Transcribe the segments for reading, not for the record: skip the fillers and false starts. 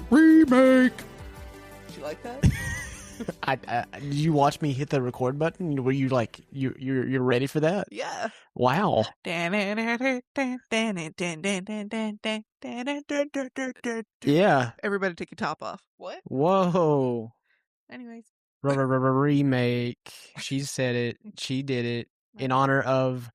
Remake. Did you like that? Did you watch me hit the record button? Were you like you're ready for that? Yeah. Wow. Yeah. Everybody take your top off. What? Whoa. Anyways. Remake. She said it. She did it in honor of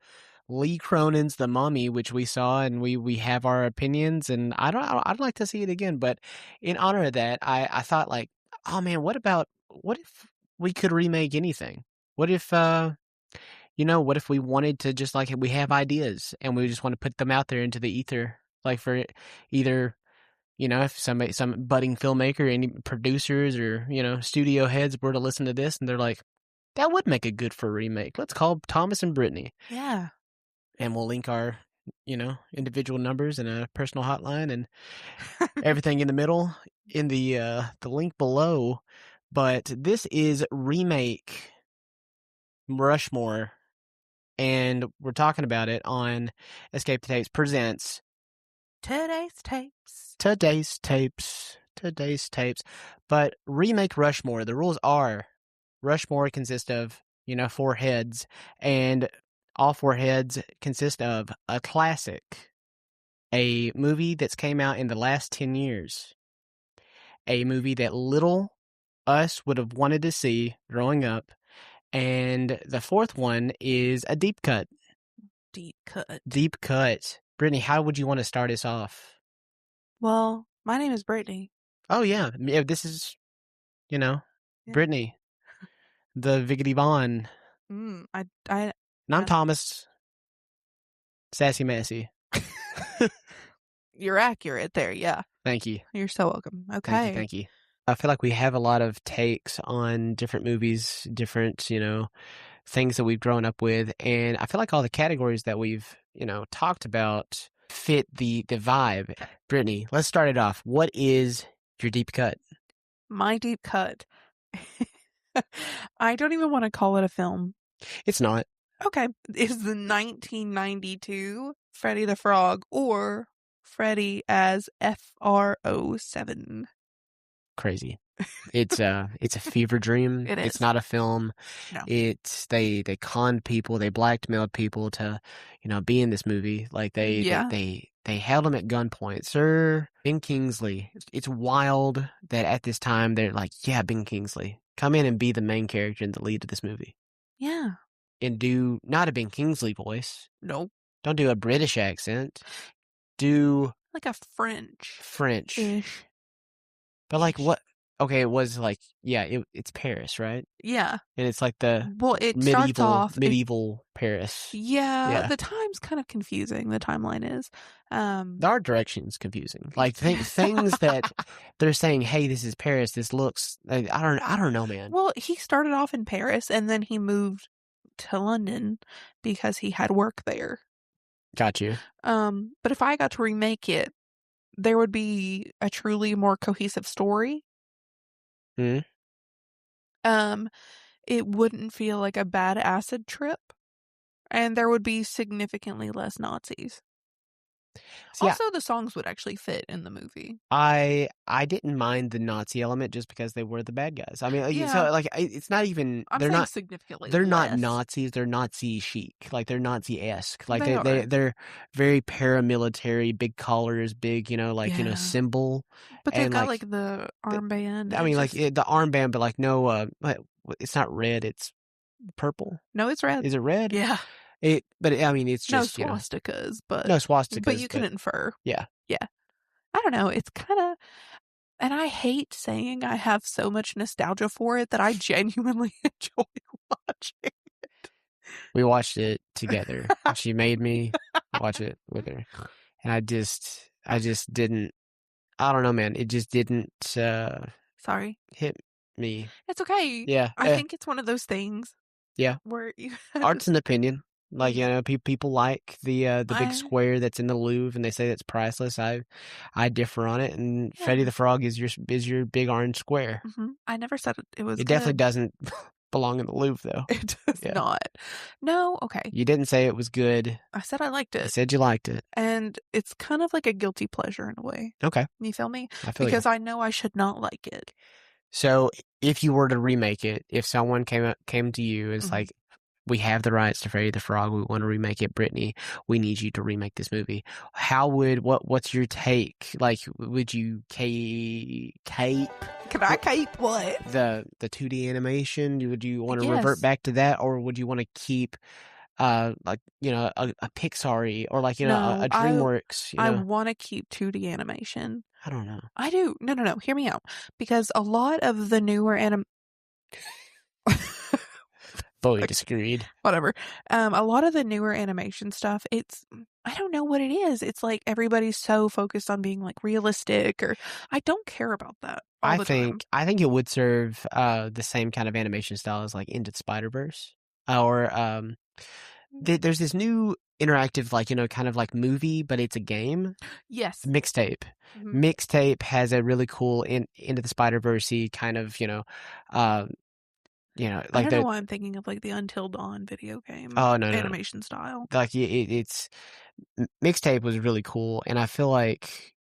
Lee Cronin's The Mummy, which we saw, and we have our opinions. And I'd like to see it again, but in honor of that, I thought like, oh man, what if we could remake anything? What if what if we wanted to just like we have ideas and we just want to put them out there into the ether, like for either. If some budding filmmaker, any producers or, studio heads were to listen to this and they're like, that would make it good for a remake. Let's call Thomas and Brittany. Yeah. And we'll link our, individual numbers and a personal hotline and everything in the middle in the link below. But this is Remake Rushmore. And we're talking about it on Escape the Tapes Presents Today's tapes. But Remake Rushmore, the rules are Rushmore consists of, 4 heads, and all 4 heads consist of a classic, a movie that's came out in the last 10 years, a movie that little us would have wanted to see growing up, and the 4th one is a deep cut. Deep cut. Brittany, how would you want to start us off? Well, my name is Brittany. Oh, yeah. This is, Brittany, the Viggity Vaughn. And I'm Thomas, Sassy Massey. You're accurate there, yeah. Thank you. You're so welcome. Okay. Thank you. I feel like we have a lot of takes on different movies, different, things that we've grown up with. And I feel like all the categories that we've, talked about fit the vibe. Brittany, let's start it off. What is your deep cut? My deep cut. I don't even want to call it a film. It's not. Okay. It's the 1992 Freddy the Frog, or Freddy as FR07. Crazy. It's a fever dream. It is. It's not a film. No. It's they conned people, they blackmailed people to, be in this movie. Like they held him at gunpoint. Sir Ben Kingsley. It's wild that at this time they're like, yeah, Ben Kingsley, come in and be the main character and the lead of this movie. Yeah. And do not a Ben Kingsley voice. Nope. Don't do a British accent. Do like a French. Ish. But like what? Okay, it was like, yeah, it's Paris, right? Yeah. And it's like the medieval Paris. Yeah, the time's kind of confusing. The timeline is. The art direction's confusing. Like things that they're saying, hey, this is Paris. This looks. I don't know, man. Well, he started off in Paris and then he moved to London because he had work there. Got you. But if I got to remake it, there would be a truly more cohesive story. Hmm. It wouldn't feel like a bad acid trip, and there would be significantly less Nazis. So, also, the songs would actually fit in the movie. I didn't mind the Nazi element just because they were the bad guys. I mean, so like it's not even. They're not significantly. They're less. not Nazis. They're Nazi chic. Like they're Nazi-esque. Like they're very paramilitary, big collars, big symbol. But they've got like the armband. I mean, the armband, but like no, it's not red. It's purple. No, it's red. Is it red? Yeah. It's just no swastikas, but no swastikas. But you can infer. Yeah. I don't know. It's kind of, and I hate saying I have so much nostalgia for it that I genuinely enjoy watching it. We watched it together. She made me watch it with her, and I just didn't. I don't know, man. It just didn't. Sorry. Hit me. It's okay. Yeah. I think it's one of those things. Yeah. Where you art's an opinion. Like, people like the big square that's in the Louvre and they say that's priceless. I differ on it. And Freddy the Frog is your big orange square. Mm-hmm. I never said it was It definitely doesn't belong in the Louvre, though. It does Yeah. not. No, okay. You didn't say it was good. I said I liked You it. said you liked it. And it's kind of like a guilty pleasure in a way. Okay. You feel me? I feel you. Because I know I should not like it. So if you were to remake it, if someone came to you and it's Mhm. like, we have the rights to Freddy the Frog, we want to remake it, Brittany, we need you to remake this movie. What's your take? Like, would you cape Can I keep what? the 2D animation? Would you want to revert Yes. back to that, or would you want to keep like, you know, a Pixar or like, you know, No, a DreamWorks, you I know? want to keep 2D animation. I don't know. I do. No. Hear me out. Because a lot of the newer Fully like, disagreed. whatever. A lot of the newer animation stuff, I don't know what it is. It's like everybody's so focused on being like realistic, or I don't care about that all the time. I think it would serve the same kind of animation style as like Into the Spider-Verse. Or there's this new interactive, like, you know, kind of like movie, but it's a game. Yes. Mixtape. Mhm. Mixtape has a really cool Into the Spider-Verse-y kind of, uh, I like don't know the why I'm thinking of like the Until Dawn video game oh no. animation style. Like it's Mixtape was really cool, and I feel like,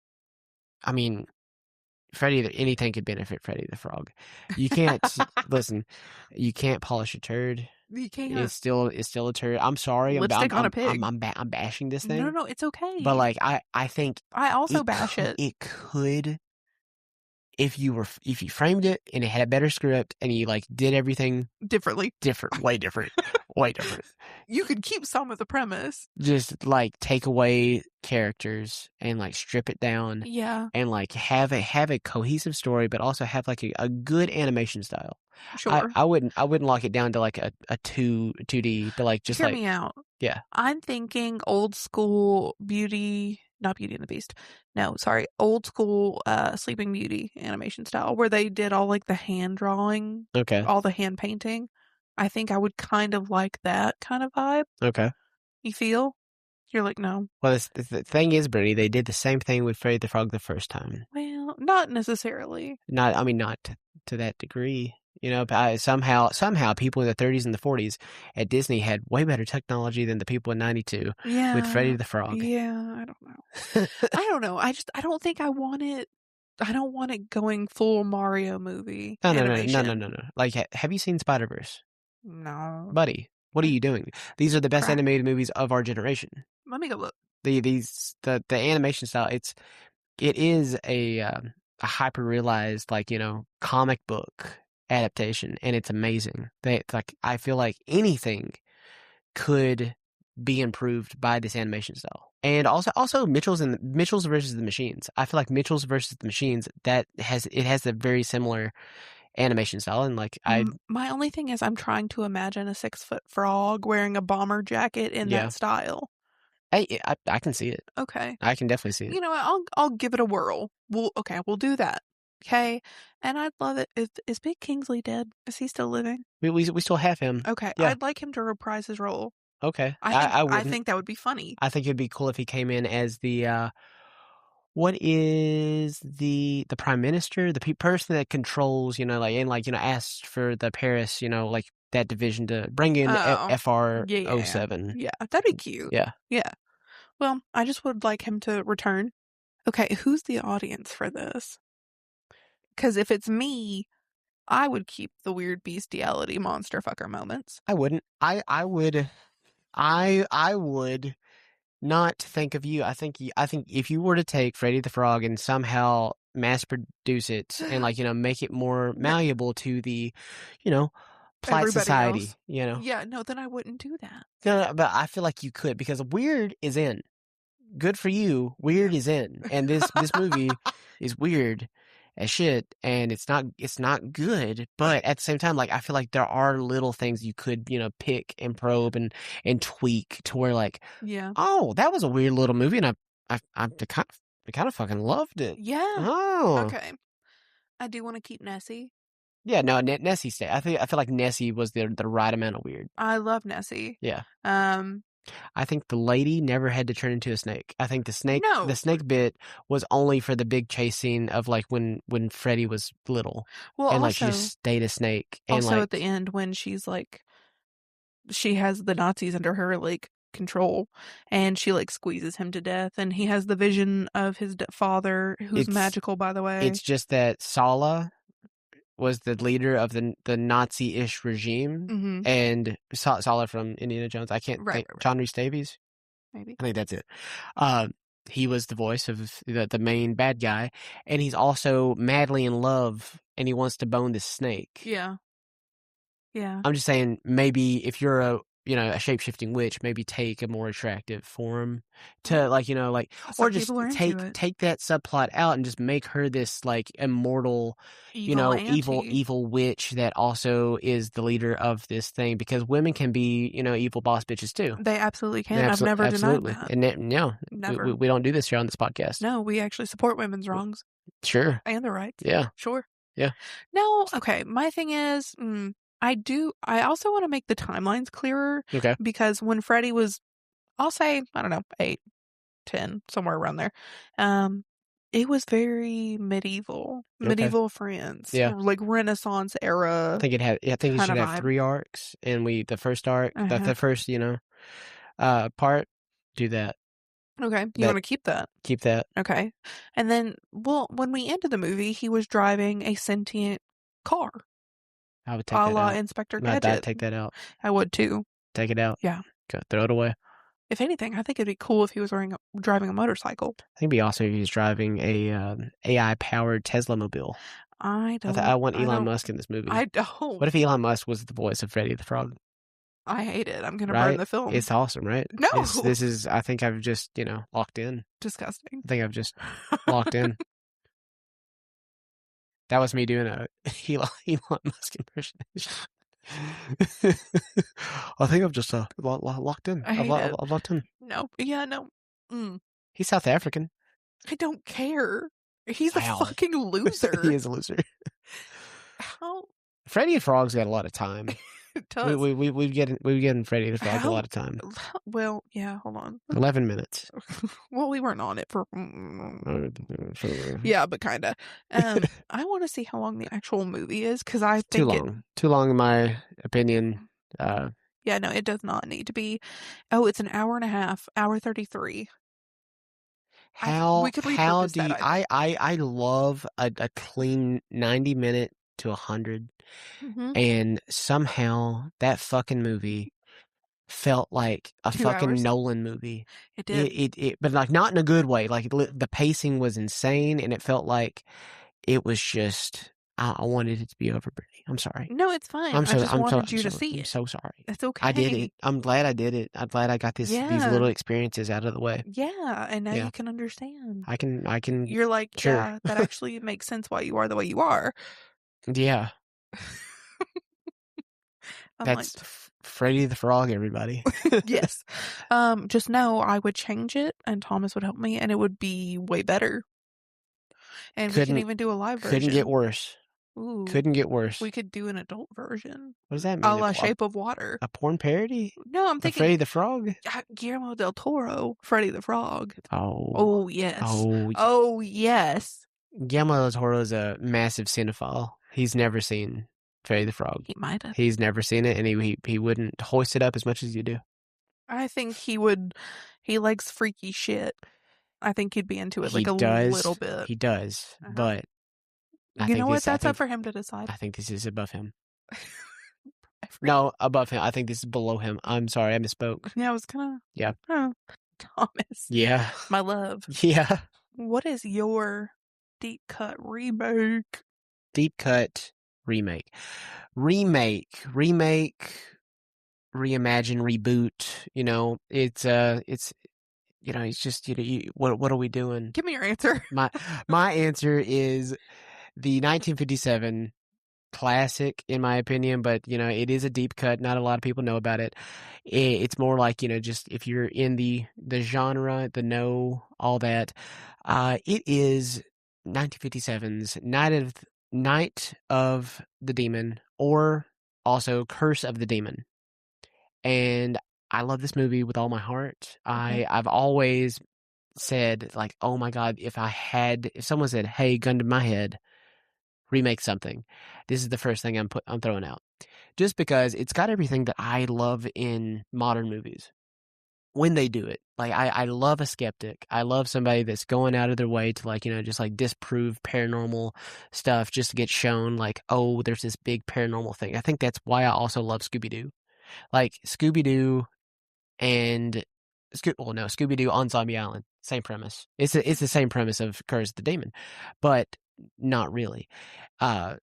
I mean, anything could benefit Freddy the Frog. You can't listen. You can't polish a turd. You can't. It's still a turd. I'm sorry. Lipstick on a pig. I'm bashing this No, thing, no, it's okay. but like I think I also bash it. it could, if you framed it and it had a better script and you like did everything Differently. way different, way different. You could keep some of the premise. Just like take away characters and like strip it down Yeah, and like have a cohesive story, but also have like a good animation style. sure. I wouldn't lock it down to like a 2D, but like just Hear like, me out. yeah. I'm thinking old school not Beauty and the Beast. No, sorry. Old school Sleeping Beauty animation style where they did all like the hand drawing, Okay. all the hand painting. I think I would kind of like that kind of vibe. Okay. You feel? You're like, no. Well, the thing is, Brittany, they did the same thing with Freddy the Frog the first time. Well, not necessarily. I mean, not to that degree. You know, but somehow people in the 30s and the 40s at Disney had way better technology than the people in 92 Yeah. with Freddy the Frog. Yeah, I don't know. I don't know. I don't think I want it. I don't want it going full Mario movie animation. No. Like, have you seen Spider-Verse? No. Buddy, what are you doing? These are the best Crap. animated movies of our generation. Let me go look. The animation style, it is a hyper realized, like, you know, comic book adaptation, and it's amazing. I feel like anything could be improved by this animation style. And also Mitchell's versus the Machines. I feel like Mitchell's versus the Machines, that has a very similar animation style, and like My only thing is I'm trying to imagine a 6-foot frog wearing a bomber jacket in that style. I can see it. Okay. I can definitely see it. You know what? I'll give it a whirl. We'll do that. Okay. And I'd love it. Is Big Kingsley dead? Is he still living? We still have him. Okay. Yeah. I'd like him to reprise his role. Okay. I think that would be funny. I think it'd be cool if he came in as the what is the prime minister, the person that controls, you know, like, and like, you know, asked for the Paris, you know, like that division to bring in FR07. Yeah, that'd be cute. Yeah. Yeah. Well, I just would like him to return. Okay, who's the audience for this? Because if it's me, I would keep the weird bestiality monster fucker moments. I wouldn't. I would not think of you. I think if you were to take Freddy the Frog and somehow mass produce it and, like, you know, make it more malleable to the, you know, polite Everybody society, else. you know. Yeah, no, then I wouldn't do that. No, but I feel like you could, because weird is in. Good for you. Weird is in, and this movie is weird as shit, and it's not good. But at the same time, like, I feel like there are little things you could, you know, pick and probe and tweak to where, like, Yeah. oh, that was a weird little movie, and I kind of fucking loved it. Yeah. Oh, Okay. I do want to keep Nessie. yeah. No, Nessie stay. I feel like Nessie was the right amount of weird. I love Nessie. Yeah. I think the lady never had to turn into a snake. I think No. the snake bit was only for the big chase scene of like when Freddy was little, Well, and like she just stayed a snake, and also like at the end when she's like, she has the Nazis under her like control, and she like squeezes him to death, and he has the vision of his father, who's it's magical, by the way. it's just that Sala was the leader of the Nazi-ish regime, Mm-hmm. and Sala from Indiana Jones. I can't Right, think right, right. John Rhys Davies. Maybe. I think that's it. Uh, he was the voice of the main bad guy, and he's also madly in love, and he wants to bone this snake. Yeah. Yeah. I'm just saying, maybe if you're a shape-shifting witch, maybe take a more attractive form to like or Some just people are into it. take that subplot out and just make her this like immortal, Evil auntie. evil witch that also is the leader of this thing, because women can be evil boss bitches too. They absolutely They can. I've never denied absolutely, that. and no, Never. we don't do this here on this podcast. No, we actually support women's wrongs Sure, and their rights. yeah, Sure. yeah, No, okay. My thing is, I also want to make the timelines clearer, okay, because when Freddy was, I'll say, I don't know, 8, 10, somewhere around there, um, it was very okay, medieval France, yeah. like Renaissance era I think it kind should of have vibe. 3 arcs, and the first arc, Uh-huh. the first part, do that. Okay, you want That to keep that? keep that. Okay. And then, well, when we ended the movie, he was driving a sentient car, I would take a that la out. Inspector I'd Gadget. take that out. I would too. Take it out. Yeah. Throw it away. If anything, I think it'd be cool if he was driving a motorcycle. I think it'd be awesome if he's driving a AI powered Tesla mobile. I want Elon Musk in this I movie. don't. What if Elon Musk was the voice of Freddy the Frog? I hate it. I'm gonna burn Right? the film. It's awesome, right? No, This is. I think I've just locked in. disgusting. I think I've just locked in. That was me doing a Elon Musk impersonation. I think I've just locked in. I hate it. I've locked in. No, yeah, no. He's South African. I don't care. He's a Wow. fucking loser. He is a loser. How Freddy the Frog's got a lot of time. it does. We've given Freddy the Frog a lot of time. Well, yeah. Hold on. 11 minutes. Well, we weren't on it for. Yeah, but kinda. I want to see how long the actual movie is, because I Too think it. long. Too long, in my opinion. Yeah, no, it does not need to be. Oh, it's an hour and a half, hour 33. We could repurpose do you, that, I think. I love a clean 90-minute to 100, Mm-hmm. and somehow that fucking movie felt like a 2 fucking hours. Nolan movie. It did. But like not in a good way. Like the pacing was insane, and it felt like it was just. I wanted it to be over, Brittany. I'm sorry. No, it's fine. I just wanted you to see I'm it. so sorry. It's okay. I did it. I'm glad I did it. I'm glad I got these Yeah. little experiences out of the way. Yeah, and now Yeah. you can understand. I can. You're like, Sure. yeah, that actually makes sense why you are the way you are. Yeah. I'm That's like, Freddy the Frog, everybody. yes. Just know I would change it, and Thomas would help me, and it would be way better. And we can even do a live version. Couldn't get worse. Ooh. Couldn't get worse. We could do an adult version. What does that A mean? la Shape of Water. A porn parody? No, I'm Of thinking Freddy the Frog? Guillermo del Toro, Freddy the Frog. Oh. Oh, yes. Oh. Oh, yes. Guillermo del Toro is a massive cinephile. He's never seen Freddy the Frog. He might have. He's never seen it, and he wouldn't hoist it up as much as you do. I think he would. He likes freaky shit. I think he'd be into it like a little bit. He does, but you know what? That's up for him to decide. I think this is above him. No, above him. I think this is below him. I'm sorry, I misspoke. Yeah, I was kind of. Yeah. Oh, Thomas. Yeah. My love. Yeah. What is your deep cut remake? Deep cut remake. Reimagine, reboot. It's just what are we doing? Give me your answer. My answer is the 1957 classic, in my opinion, but it is a deep cut. Not a lot of people know about it. It's more like just if you're in the genre, the know, all that. It is 1957's Night of the Demon, or also Curse of the Demon. And I love this movie with all my heart. Okay. I've always said, like, oh my God, if someone said, hey, gun to my head, remake something, this is the first thing I'm throwing out. Just because it's got everything that I love in modern movies when they do it. Like, I love a skeptic. I love somebody that's going out of their way to, like, just like disprove paranormal stuff just to get shown, like, oh, there's this big paranormal thing. I think that's why I also love Scooby-Doo. Like, Scooby-Doo and well, no, Scooby-Doo on Zombie Island, same premise. It's the same premise of Curse the Demon, but not really. I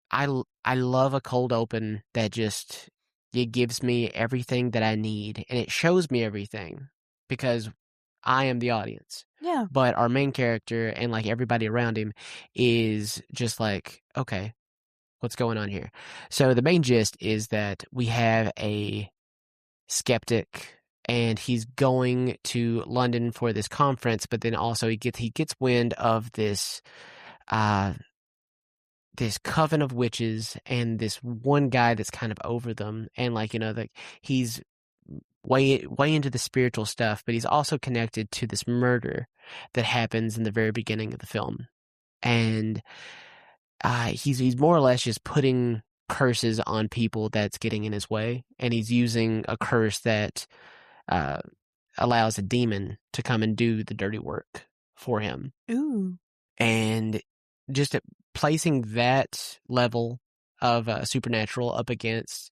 love a cold open that just it gives me everything that I need, and it shows me everything because I am the audience. Yeah. But our main character and like everybody around him is just like, okay, what's going on here? So the main gist is that we have a skeptic and he's going to London for this conference, but then also he gets wind of uh this coven of witches and this one guy that's kind of over them, and like like he's way into the spiritual stuff, but he's also connected to this murder that happens in the very beginning of the film. And he's more or less just putting curses on people that's getting in his way, and he's using a curse that uh, allows a demon to come and do the dirty work for him. Ooh. And just placing that level of supernatural up against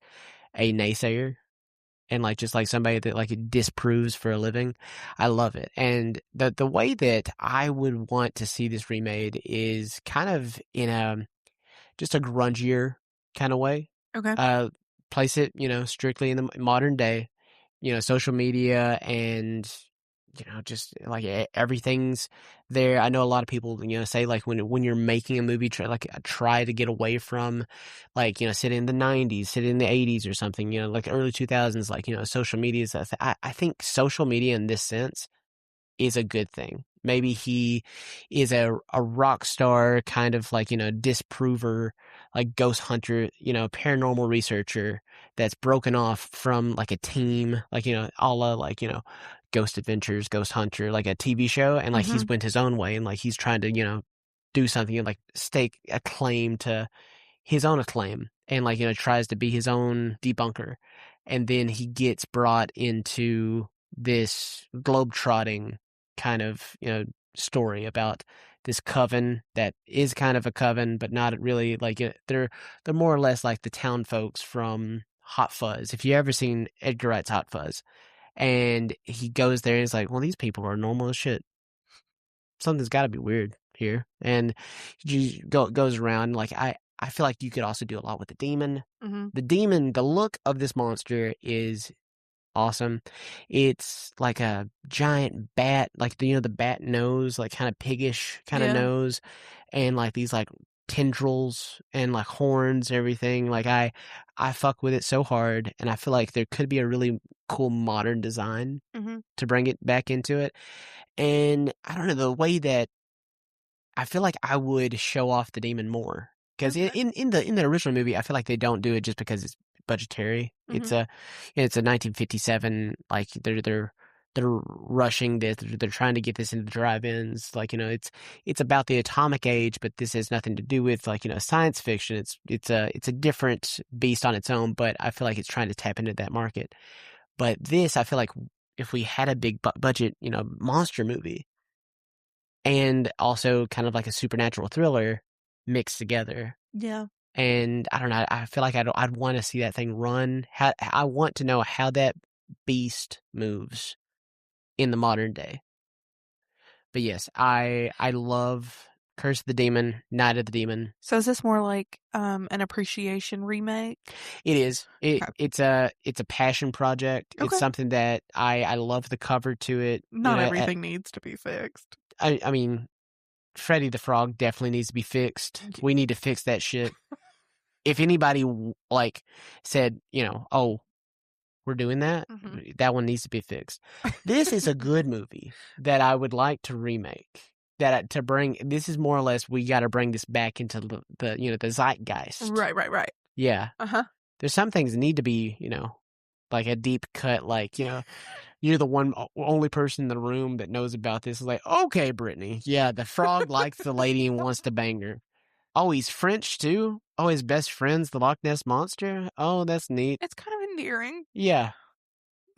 a naysayer and like just like somebody that like disproves for a living, I love it. And the way that I would want to see this remade is kind of in a just a grungier kind of way. Okay. Place it, strictly in the modern day, social media and just like everything's there. I know a lot of people, say like when you're making a movie, try to get away from like, sit in the 90s, sit in the 80s or something, like early 2000s, like, social media is I think social media in this sense is a good thing. Maybe he is a rock star kind of like, disprover, like ghost hunter, paranormal researcher that's broken off from like a team, like, a la like, Ghost Adventures, Ghost Hunter, like a TV show. And like he's Mm-hmm. went his own way and like he's trying to, do something and like stake a claim to his own acclaim and like tries to be his own debunker, and then he gets brought into this globe-trotting kind of story about this coven that is kind of a coven but not really like they're more or less like the town folks from Hot Fuzz, if you ever seen Edgar Wright's Hot Fuzz. And he goes there and he's like, well, these people are normal as shit, something's got to be weird here. And goes around like I feel like you could also do a lot with the demon. Mm-hmm. The demon, the look of this monster is awesome. It's like a giant bat, like the bat nose, like kind of piggish kind of Yeah. nose, and like these like tendrils and like horns and everything. Like I fuck with it so hard, and I feel like there could be a really cool modern design Mm-hmm. to bring it back into it. And I don't know, the way that I feel like I would show off the demon more because Okay. in the original movie, I feel like they don't do it just because it's budgetary. Mm-hmm. It's a 1957, like they're rushing this. They're trying to get this into drive-ins. Like it's about the atomic age, but this has nothing to do with like science fiction. It's a different beast on its own. But I feel like it's trying to tap into that market. But this, I feel like if we had a big budget, monster movie and also kind of like a supernatural thriller mixed together. Yeah. And I don't know, I feel like I'd want to see that thing run. I want to know how that beast moves in the modern day. But yes, I love Curse of the Demon, Night of the Demon. So is this more like an appreciation remake? It is. Okay. It's a passion project. It's Okay. something that I love the cover to it. Not everything needs to be fixed. I mean, Freddy the Frog definitely needs to be fixed. We need to fix that shit. If anybody like said, oh, we're doing that, Mm-hmm. that one needs to be fixed. This is a good movie that I would like to remake. That to bring this is more or less we got to bring this back into the zeitgeist. Right. Yeah, Uh-huh. there's some things that need to be like a deep cut, like, you're the only person in the room that knows about this. It's like, okay, Brittany, yeah, the frog likes the lady and wants to bang her. Oh, he's French too? Oh, his best friend's the Loch Ness Monster? Oh, that's neat. It's kind of endearing. Yeah.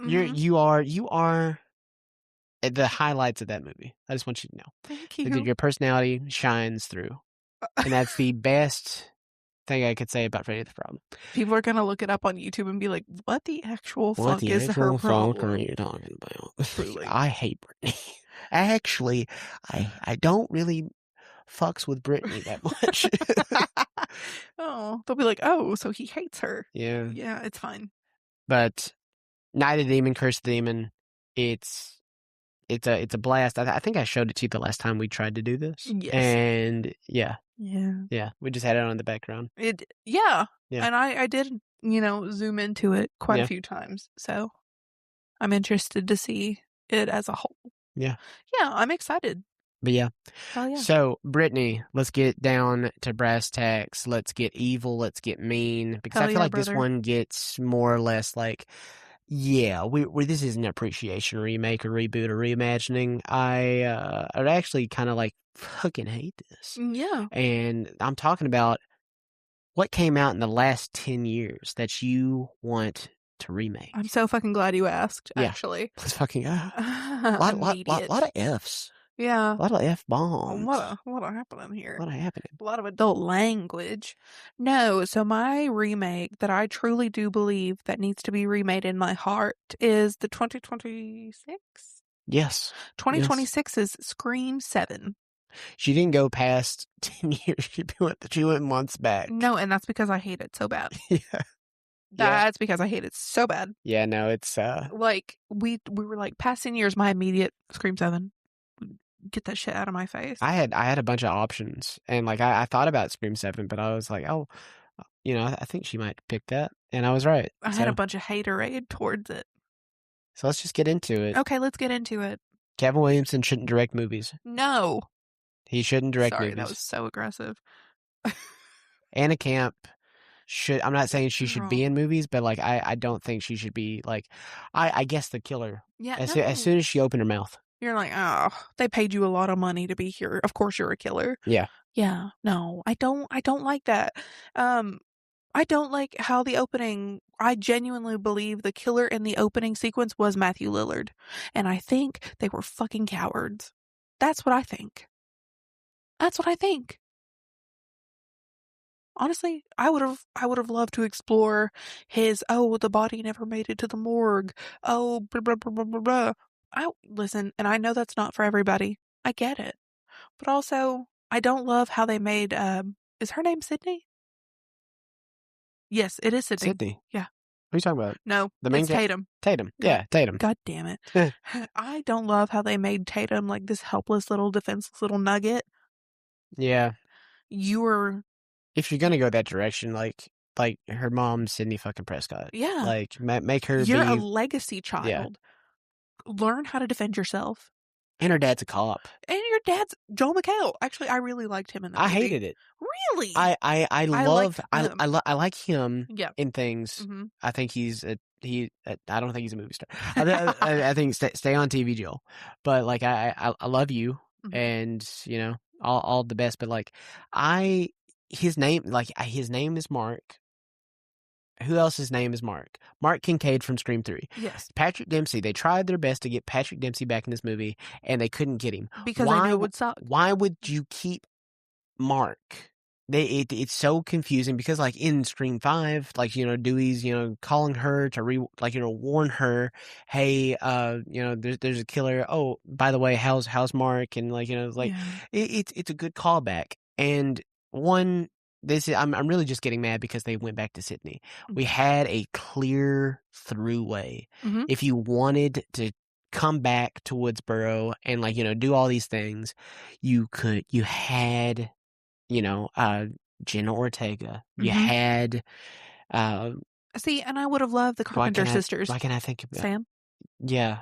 Mm-hmm. You are the highlights of that movie. I just want you to know Thank that you. your personality shines through. And that's the best thing I could say about Freddy the Frog. People are gonna look it up on YouTube and be like, "What the actual What fuck the is her actual fuck are problem?" you talking about? Truly. I hate Brittany. Actually, I don't really fucks with Brittany that much. Oh, they'll be like, "Oh, so he hates her." Yeah. Yeah, it's fine. But Night of the Demon, Curse of the Demon, it's it's a blast. I think I showed it to you the last time we tried to do this. Yes. And yeah, Yeah. we just had it on in the background. Yeah. Yeah. And I did, zoom into it quite a Yeah. few times. So I'm interested to see it as a whole. Yeah. Yeah, I'm excited. But yeah. Hell yeah. So, Brittany, let's get down to brass tacks. Let's get evil. Let's get mean. Because I Hell feel yeah, like this brother. one gets more or less like, yeah, we this isn't an appreciation remake or reboot or reimagining. I'd actually kind of like fucking hate this. Yeah. And I'm talking about what came out in the last 10 years that you want to remake. I'm so fucking glad you asked, Yeah. actually. Let's fucking Immediate. lot of Fs. Yeah. A lot of F bombs. What happening here? What happening? A lot of adult language. No, so my remake that I truly do believe that needs to be remade in my heart is the 2026? Yes. 2026 is Scream 7. She didn't go past 10 years. She went months back. No, and that's because I hate it so bad. Yeah. That's because I hate it so bad. Yeah, no, it's Like we were like past 10 years, my immediate Scream 7. Get that shit out of my face. I had a bunch of options, and like I thought about Scream 7, but I was like, oh, I think she might pick that, and I was right. I had a bunch of haterade towards it. So let's just get into it. Okay, let's get into it. Kevin Williamson shouldn't direct movies. No. He shouldn't direct Sorry, movies. that was so aggressive. Anna Camp should. I'm not saying she should be Girl. in movies, but like I don't think she should be like. I guess the killer. Yeah, As no. soon as she opened her mouth. You're like, oh, they paid you a lot of money to be here. Of course you're a killer. Yeah. Yeah. No, I don't like that. I don't like how the opening, I genuinely believe the killer in the opening sequence was Matthew Lillard. And I think they were fucking cowards. That's what I think. That's what I think. Honestly, I would have loved to explore his, the body never made it to the morgue. Oh, blah, blah, blah, blah, blah, blah. Listen, and I know that's not for everybody. I get it. But also, I don't love how they made, is her name Sydney? Yes, it is Sydney. Sydney. Yeah. What are you talking about? No, the main it's Tatum. Tatum. Yeah, Tatum. God damn it. I don't love how they made Tatum like this helpless little defenseless little nugget. Yeah. You were... If you're gonna go that direction, like her mom, Sydney fucking Prescott. Yeah. Like, make her You're be... a legacy child. Yeah. Learn how to defend yourself. And her dad's a cop. And your dad's Joel McHale. Actually, I really liked him in the movie. I hated it. Really? I like him in things. Mm-hmm. I think I don't think he's a movie star. I think stay on TV, Joel. But like I love you, mm-hmm. and all the best. But like his name is Mark. Who else's name is Mark? Mark Kincaid from Scream 3. Yes. Patrick Dempsey. They tried their best to get Patrick Dempsey back in this movie, and they couldn't get him. Because they knew it would suck. Why would you keep Mark? It's so confusing because, like, in Scream 5, like, Dewey's, calling her to warn her, hey, there's a killer. Oh, by the way, how's Mark? And it's a good callback. And I'm really just getting mad because they went back to Sydney. We had a clear throughway. Mm-hmm. If you wanted to come back to Woodsboro and do all these things, you had Jenna Ortega. Mm-hmm. You had see, and I would have loved the Carpenter sisters. Why can I think of Sam? Yeah.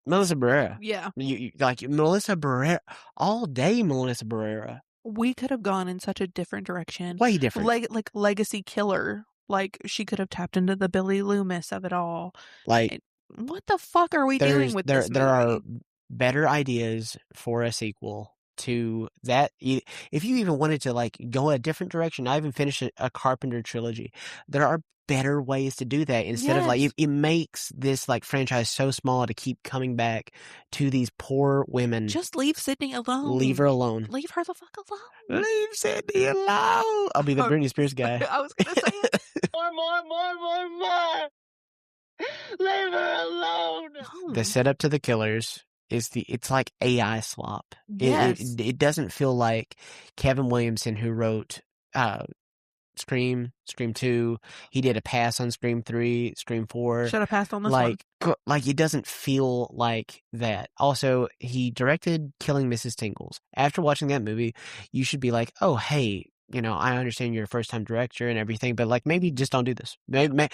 Melissa Barrera. Yeah. You Melissa Barrera all day. Melissa Barrera. We could have gone in such a different direction. Way different. Like legacy killer. Like, she could have tapped into the Billy Loomis of it all. Like, What the fuck are we doing with this there are movie? better ideas for a sequel to that. If you even wanted to like go a different direction, not even finish a Carpenter trilogy, there are better ways to do that instead of like Yes. it makes this like franchise so small to keep coming back to these poor women. Just leave Sydney alone. Leave her alone. Leave her the fuck alone. Leave Sydney alone. I'll be the Britney Spears guy. I was gonna say it. More. Leave her alone. The setup to the killers is it's like AI slop. Yes. It doesn't feel like Kevin Williamson, who wrote Scream 2. He did a pass on Scream 3, Scream 4. Should have passed on this one. Like it doesn't feel like that. Also, he directed Killing Mrs. Tingles. After watching that movie, you should be like, oh, hey, you know, I understand you're a first time director and everything, but like maybe just don't do this. Maybe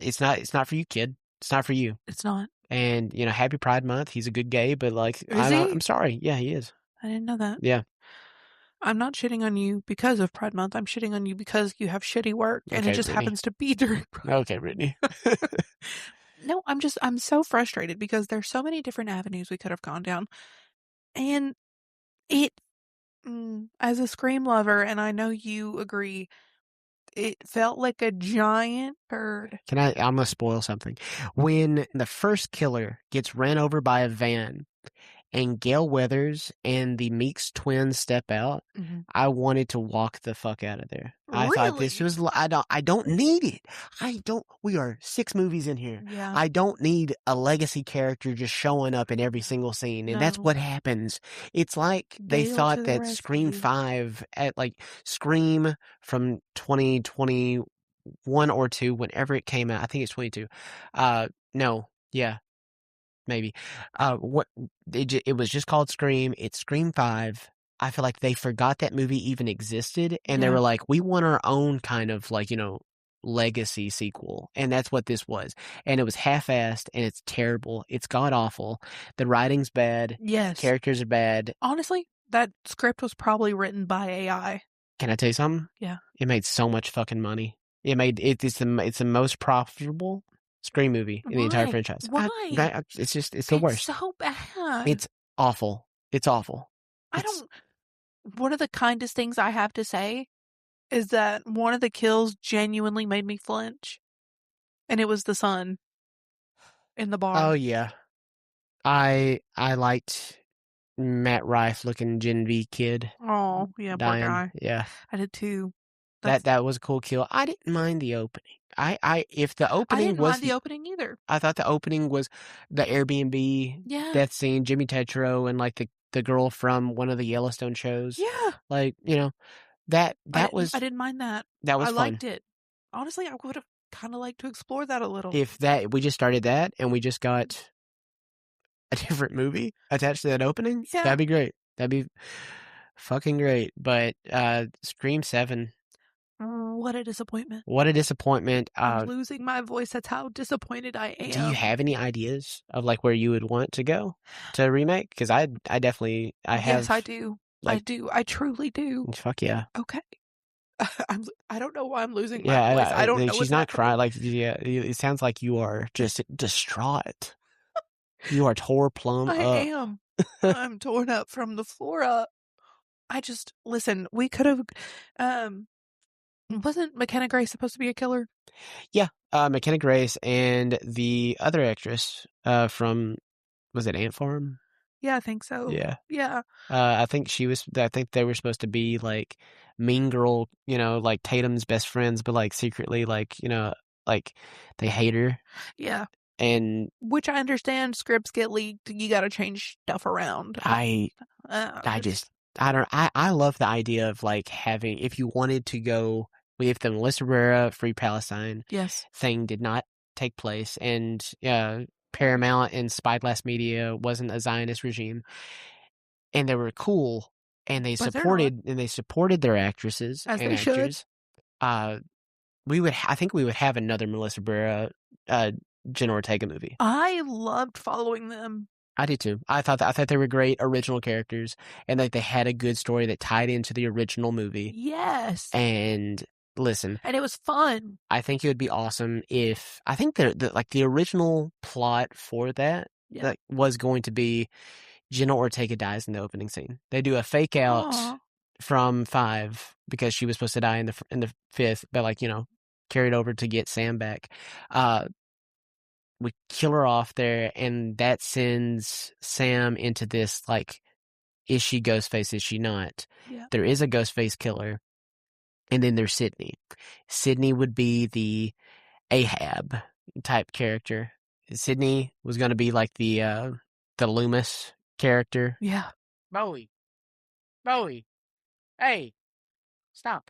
it's not for you, kid. It's not for you. It's not. And you know, Happy Pride Month. He's a good gay, but like, Is he? I'm sorry. Yeah, he is. I didn't know that. Yeah. I'm not shitting on you because of Pride Month. I'm shitting on you because you have shitty work, and Okay, it just Brittany. happens to be during Pride. Okay, Brittany. No, I'm so frustrated because there's so many different avenues we could have gone down. And it, as a Scream lover, and I know you agree, it felt like a giant bird. I'm gonna spoil something. When the first killer gets ran over by a van and Gail Weathers and the Meeks twins step out, I wanted to walk the fuck out of there. I thought this was, I don't need it. We are 6 movies in here. Yeah. I don't need a legacy character just showing up in every single scene. And that's No. what happens. It's like they Gail thought to the that Scream rescue. 5 at like Scream from 2021 or 2, whenever it came out, I think it's 22. No. Yeah. Maybe. It was just called Scream. It's Scream 5. I feel like they forgot that movie even existed, and they were like, we want our own kind of like, you know, legacy sequel. And that's what this was. And it was half-assed, and it's terrible. It's god-awful. The writing's bad. Yes. Characters are bad. Honestly, that script was probably written by AI. Can I tell you something? Yeah. It made so much fucking money. It's the most profitable Scream movie in the entire franchise. Why? It's the worst. It's so bad. It's awful. It's awful. One of the kindest things I have to say is that one of the kills genuinely made me flinch. And it was the son in the bar. Oh yeah. I liked Matt Rife looking Gen V kid. Oh, yeah, dying. Poor guy. Yeah. I did too. That was a cool kill. I didn't mind the opening. If the opening I didn't was mind the opening either. I thought the opening was the Airbnb death scene, Jimmy Tetro and like the girl from one of the Yellowstone shows. Yeah. Like, you know, that was I didn't mind that. That was I fun. liked it. Honestly, I would have kind of liked to explore that a little. If we just started that and we just got a different movie attached to that opening, that'd be great. That'd be fucking great. But Scream 7. What a disappointment. What a disappointment. I'm losing my voice. That's how disappointed I am. Do you have any ideas of like where you would want to go to remake? Because I definitely have. Yes, I do. Like, I do. I truly do. Fuck yeah. Okay. I don't know why I'm losing my voice. I don't know. She's not crying. Like, yeah, it sounds like you are just distraught. You are tore plumb up. I am. I'm torn up from the floor up. Listen, we could have, wasn't McKenna Grace supposed to be a killer? Yeah. McKenna Grace and the other actress, from, was it Ant Farm? Yeah, I think so. Yeah. Yeah. I think they were supposed to be like mean girl, you know, like Tatum's best friends, but like secretly, like, you know, like they hate her. Yeah. And which I understand, scripts get leaked. You got to change stuff around. I love the idea of like having, if you wanted to go, if the Melissa Barrera Free Palestine thing did not take place, and Paramount and Spyglass Media wasn't a Zionist regime, and they were cool, and they supported their actresses as and they actors, should. I think we would have another Melissa Barrera, Jen Ortega movie. I loved following them. I did too. I thought they were great original characters, and like they had a good story that tied into the original movie. Yes. And listen, And it was fun. I think it would be awesome if I think the original plot for that Yeah. that was going to be Jenna Ortega dies in the opening scene. They do a fake out Aw. from 5 because she was supposed to die in the 5th, but like, carried over to get Sam back. We kill her off there, and that sends Sam into this like, is she Ghostface? Is she not? Yeah. There is a Ghostface killer, and then there's Sydney. Sydney would be the Ahab type character. Sydney was going to be like the Loomis character. Yeah. Bowie, hey, stop.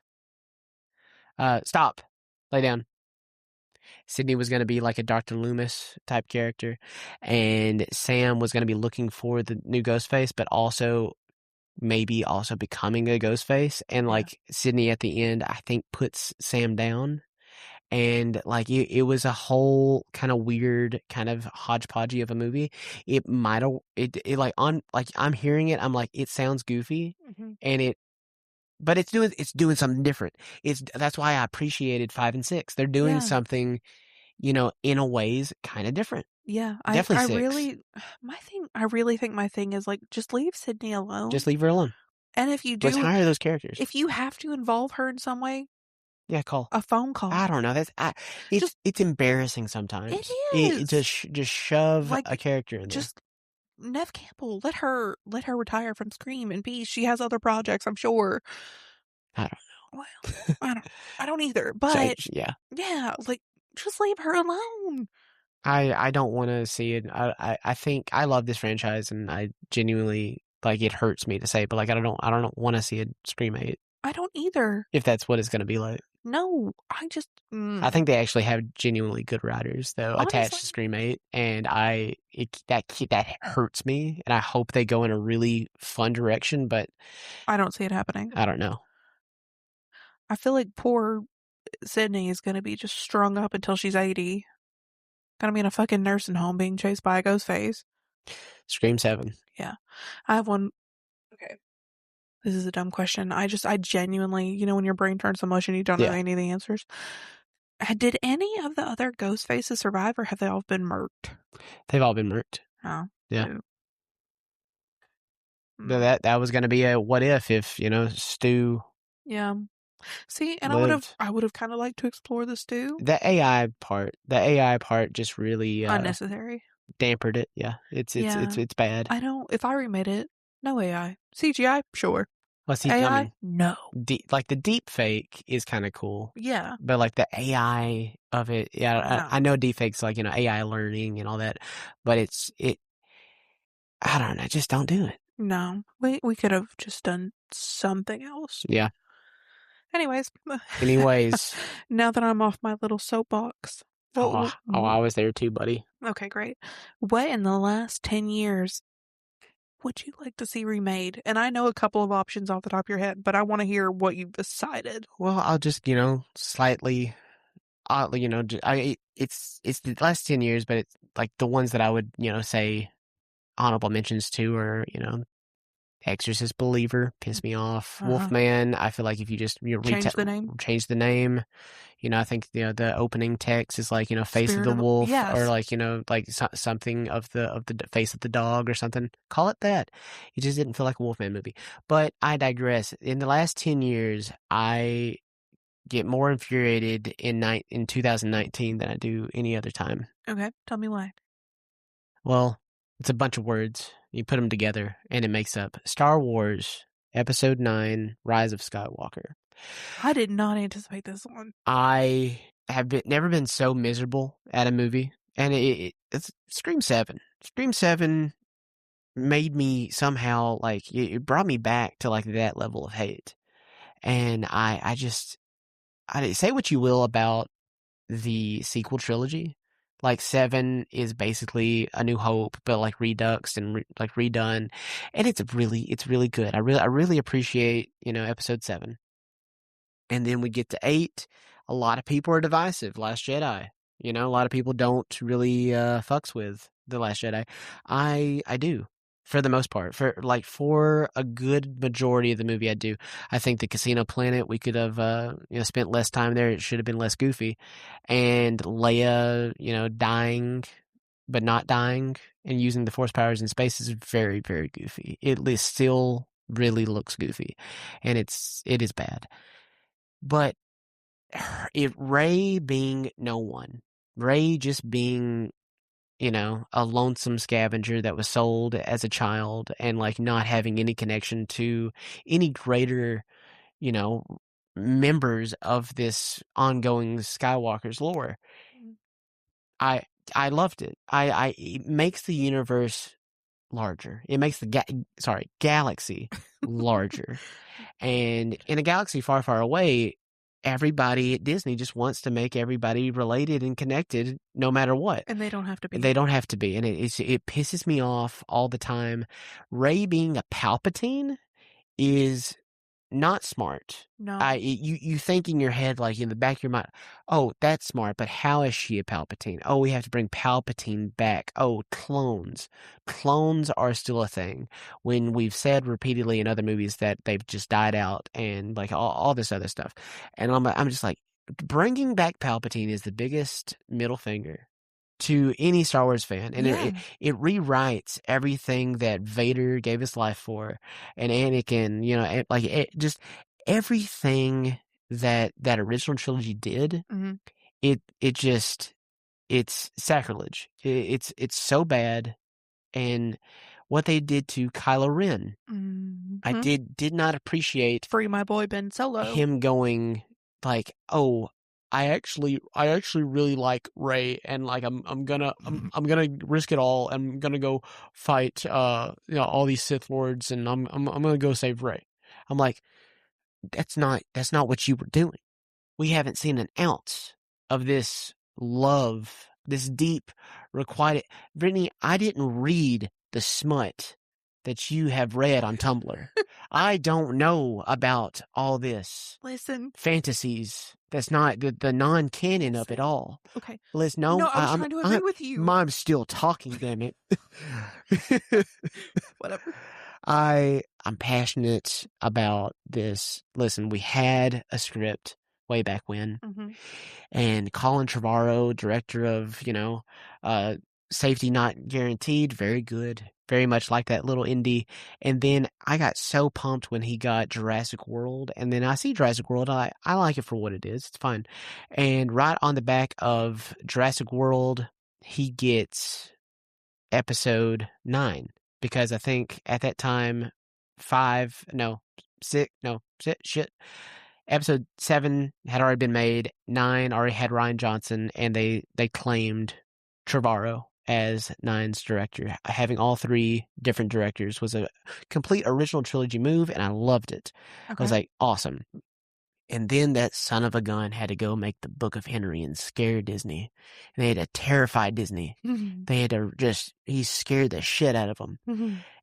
Stop. Lay down. Sydney was going to be like a Dr. Loomis type character, and Sam was going to be looking for the new Ghostface, but also maybe also becoming a Ghostface. And like Sydney at the end, I think puts Sam down. And like it was a whole kind of weird, kind of hodgepodgey of a movie. It might have it like on like I'm hearing it, I'm like it sounds goofy, and but it's doing something different. That's why I appreciated 5 and 6. They're doing something, in a ways kind of different. Yeah. Definitely I 6. really think my thing is like, just leave Sydney alone. Just leave her alone. And if you Let's do, hire those characters. if you have to involve her in some way, yeah, call a phone call. I don't know. It's embarrassing sometimes. It is. Just shove Like, a character in there. Just Nev Campbell, let her retire from Scream in peace. She has other projects, I'm sure. I don't know. Well, I don't either. But yeah, like, just leave her alone. I don't want to see it. I think I love this franchise, and I genuinely like it hurts me to say, but like I don't want to see a Scream 8. I don't either. If that's what it's going to be like. No, I just. I think they actually have genuinely good writers though attached to Scream 8, and that hurts me, and I hope they go in a really fun direction, but I don't see it happening. I don't know. I feel like poor Sydney is going to be just strung up until she's 80. Gonna be in a fucking nursing home being chased by a ghost face. Scream 7. Yeah. I have one. Okay. This is a dumb question. I genuinely, when your brain turns to mush and you don't know any of the answers. Did any of the other ghost faces survive, or have they all been murked? They've all been murked. Oh. Yeah. That was going to be a what if Stu. Yeah. See, and lived. I would have kind of liked to explore the Stu. The AI part just really unnecessary. Dampered it. Yeah. It's bad. If I remade it, no AI. CGI, sure. Well, see, AI, no. Like the deep fake is kind of cool. Yeah. But like the AI of it, I know deep fakes like, AI learning and all that, but I don't know, just don't do it. No. We could have just done something else. Yeah. Anyways. Now that I'm off my little soapbox. I was there too, buddy. Okay, great. What in the last 10 years would you like to see remade? And I know a couple of options off the top of your head, but I want to hear what you've decided. Well, I'll just, slightly, it's the last 10 years, but it's like the ones that I would, say honorable mentions to are, Exorcist Believer, piss me off. Wolfman, I feel like if you just change the name, I think the opening text is like face of the wolf, or like something of the face of the dog or something. Call it that. It just didn't feel like a Wolfman movie. But I digress. In the last 10 years, I get more infuriated in 2019 than I do any other time. Okay, tell me why. Well, it's a bunch of words. You put them together, and it makes up Star Wars Episode 9, Rise of Skywalker. I did not anticipate this one. I have never been so miserable at a movie, and it's Scream 7. Scream 7 made me somehow, like, it brought me back to, like, that level of hate. And I say what you will about the sequel trilogy. Like 7 is basically A New Hope, but like reduxed and redone, and it's really good. I really appreciate Episode 7, and then we get to 8. A lot of people are divisive. Last Jedi, a lot of people don't really fucks with the Last Jedi. I do. For the most part, for a good majority of the movie, I do. I think the Casino Planet, we could have spent less time there. It should have been less goofy, and Leia, dying but not dying and using the Force powers in space is very, very goofy. It still really looks goofy, and it is bad. But Rey being no one, Rey just being a lonesome scavenger that was sold as a child and like not having any connection to any greater, you know, members of this ongoing Skywalker's lore. I I loved it. It makes the universe larger. It makes the galaxy larger. And in a galaxy far, far away, everybody at Disney just wants to make everybody related and connected no matter what. And they don't have to be. They don't have to be. And it pisses me off all the time. Rey being a Palpatine is not smart. No. You think in your head, like in the back of your mind, oh, that's smart, but how is she a Palpatine? Oh, we have to bring Palpatine back. Oh, clones. Clones are still a thing. When we've said repeatedly in other movies that they've just died out and like all this other stuff. And I'm just like, bringing back Palpatine is the biggest middle finger to any Star Wars fan, and it rewrites everything that Vader gave his life for, and Anakin, just everything that original trilogy did. Mm-hmm. It's sacrilege. It's so bad, and what they did to Kylo Ren, I did not appreciate. Free my boy Ben Solo. Him going like, oh, I actually really like Rey, and like I'm gonna risk it all. I'm gonna go fight all these Sith lords, and I'm gonna go save Rey. I'm like, that's not what you were doing. We haven't seen an ounce of this love, this deep requited. Brittany, I didn't read the smut that you have read on Tumblr. I don't know about all this. Listen. Fantasies. That's not the non-canon of it all. Okay. Listen, no, I was trying to agree with you. I'm still talking, damn it. Whatever. I'm passionate about this. Listen, we had a script way back when, and Colin Trevorrow, director of, Safety Not Guaranteed, very good. Very much like that little indie. And then I got so pumped when he got Jurassic World. And then I see Jurassic World. I like it for what it is. It's fun. And right on the back of Jurassic World, he gets episode 9. Because I think at that time, episode 7 had already been made. 9 already had Rian Johnson. And they claimed Trevorrow as 9's director. Having all 3 different directors was a complete original trilogy move, and I loved it. Okay. I was like, awesome. And then that son of a gun had to go make the Book of Henry and scare Disney. And they had to terrify Disney. They had to he scared the shit out of them.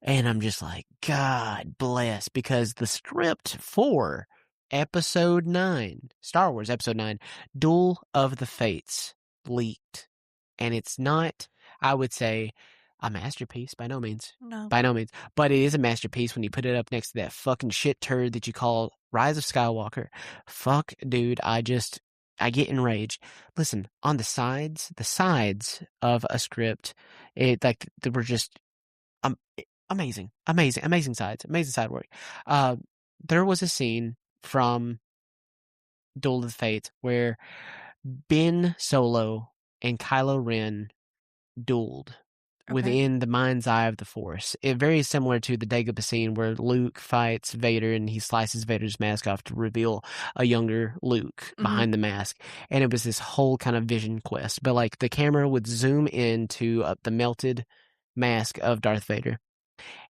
And I'm just like, God bless, because the script for Episode 9, Star Wars Episode 9, Duel of the Fates, leaked. And it's not, I would say, a masterpiece, by no means. No. By no means. But it is a masterpiece when you put it up next to that fucking shit turd that you call Rise of Skywalker. Fuck, dude, I get enraged. Listen, on the sides of a script, they were just amazing sides, amazing side work. There was a scene from Duel of the Fates where Ben Solo and Kylo Ren dueled within the mind's eye of the Force. It very similar to the Dagobah scene where Luke fights Vader and he slices Vader's mask off to reveal a younger Luke behind the mask. And it was this whole kind of vision quest. But like the camera would zoom into the melted mask of Darth Vader,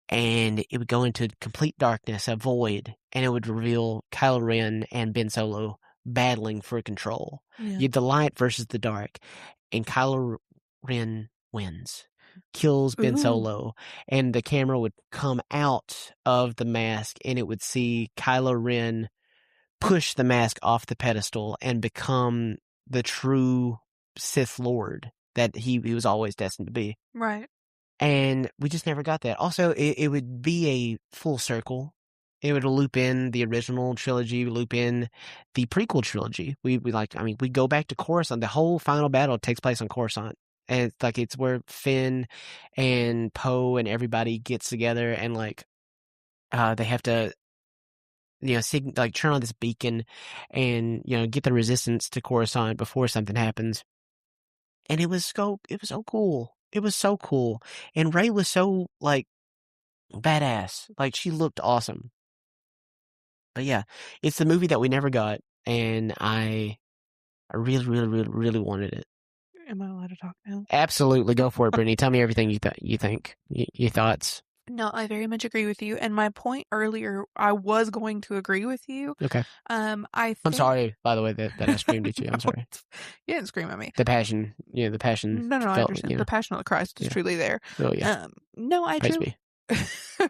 and it would go into complete darkness, a void, and it would reveal Kylo Ren and Ben Solo battling for control. You have the light versus the dark, and Kylo Ren wins, kills Ben Solo, and the camera would come out of the mask, and it would see Kylo Ren push the mask off the pedestal and become the true Sith Lord that he was always destined to be. Right. And we just never got that. Also, it would be a full circle. It would loop in the original trilogy, loop in the prequel trilogy. We go back to Coruscant. The whole final battle takes place on Coruscant. And it's where Finn and Poe and everybody gets together and they have to turn on this beacon and get the resistance to Coruscant before something happens. And it was so cool. It was so cool. And Rey was so badass. She looked awesome. But yeah, it's the movie that we never got, and I really, really, really, really wanted it. Am I allowed to talk now? Absolutely, go for it, Brittany. Tell me everything you think, your thoughts. No, I very much agree with you. And my point earlier, I was going to agree with you. Okay. I'm sorry, by the way, that I screamed at you. I'm sorry. You didn't scream at me. The passion. The passion. No, I understand. The passion of the Christ is truly there. Oh, yeah. No, I Praise truly. be.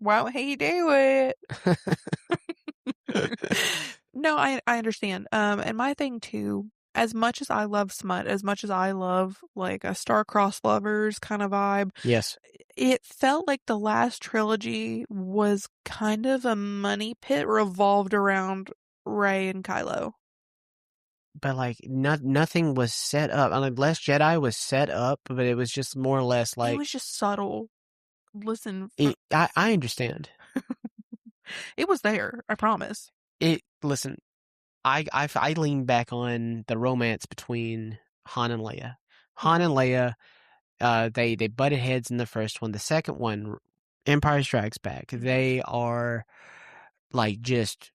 Won't he do it? No, I understand. And my thing too, as much as I love smut, as much as I love a star-crossed lovers kind of vibe, yes, it felt like the last trilogy was kind of a money pit revolved around Rey and Kylo. But nothing was set up. Last Jedi was set up, but it was just more or less it was just subtle. Listen, I understand. It was there. I promise. Listen. I lean back on the romance between Han and Leia. Han and Leia, they butted heads in the first one. The second one, Empire Strikes Back, they are just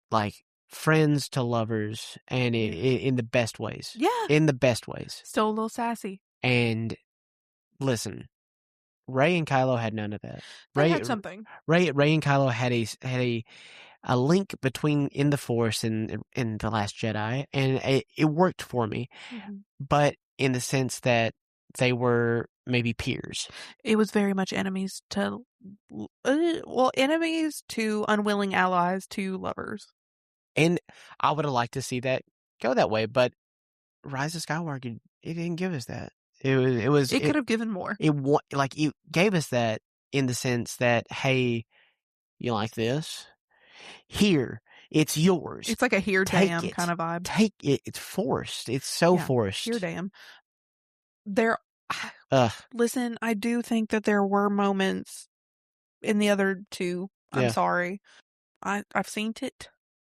friends to lovers, and in the best ways. Yeah, in the best ways. Still a little sassy. And listen, Rey and Kylo had none of that. They had something. Rey and Kylo had a link between in the Force and in The Last Jedi, and it worked for me. Mm-hmm. But in the sense that they were maybe peers. It was very much enemies to unwilling allies to lovers. And I would have liked to see that go that way, but Rise of Skywalker, it didn't give us that. It could have given more. It gave us that in the sense that, hey, you like this? Here, it's yours. It's like a here damn kind of vibe. Take it. It's forced. It's so forced. Here damn. Listen, I do think that there were moments in the other two. I'm sorry. I've seen it.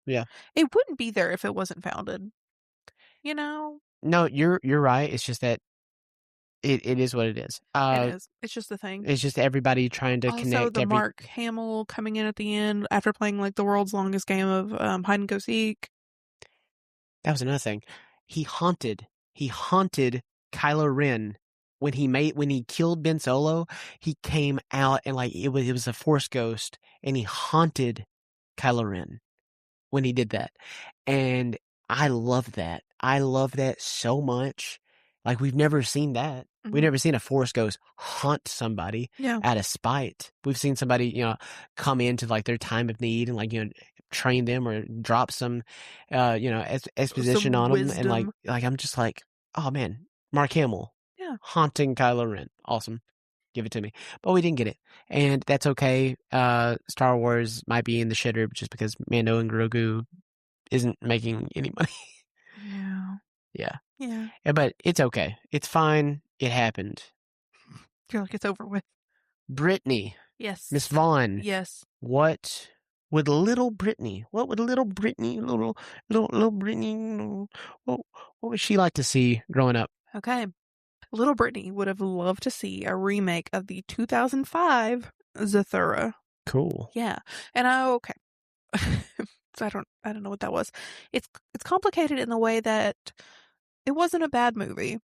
Yeah. It wouldn't be there if it wasn't founded. No, you're right. It's just that it is what it is. It is. It's just the thing. It's just everybody trying to connect. Also, the Mark Hamill coming in at the end after playing the world's longest game of hide and go seek. That was another thing. He haunted Kylo Ren when he killed Ben Solo. He came out and it was a Force ghost, and he haunted Kylo Ren when he did that, and I love that. I love that so much. We've never seen that. Mm-hmm. We've never seen a Force ghost haunt somebody out of spite. We've seen somebody, come into their time of need and train them or drop some, exposition some on wisdom. them. And I'm just oh man, Mark Hamill, haunting Kylo Ren. Awesome. Give it to me. But we didn't get it. And that's okay. Star Wars might be in the shitter just because Mando and Grogu isn't making any money. Yeah. But it's okay. It's fine. It happened. You're it's over with. Brittany. Yes. Miss Vaughn. Yes. What would little Brittany, what would Brittany, what would she like to see growing up? Okay. Little Brittany would have loved to see a remake of the 2005 Zathura. Cool. Yeah. And okay. I don't know what that was. It's complicated in the way that it wasn't a bad movie.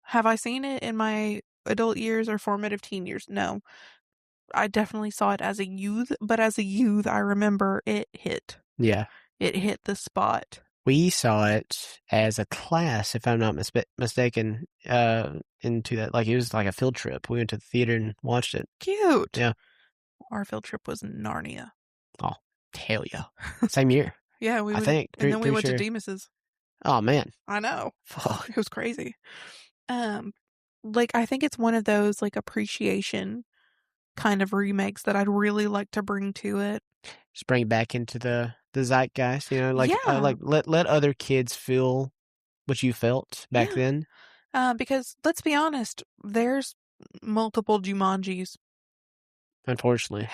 Have I seen it in my adult years or formative teen years? No. I definitely saw it as a youth, but as a youth, I remember it hit. Yeah. It hit the spot. We saw it as a class, if I'm not mistaken, into that. It was like a field trip. We went to the theater and watched it. Cute. Yeah. Our field trip was Narnia. Oh, hell yeah. Same year. Yeah, I think. And then we went to Demas's. Oh, man. I know. Fuck. It was crazy. like, I think it's one of those, like, appreciation kind of remakes that I'd really like to bring to it. Just bring it back into the zeitgeist, like Yeah. let other kids feel what you felt back Yeah. then. Because let's be honest, there's multiple Jumanjis. Unfortunately,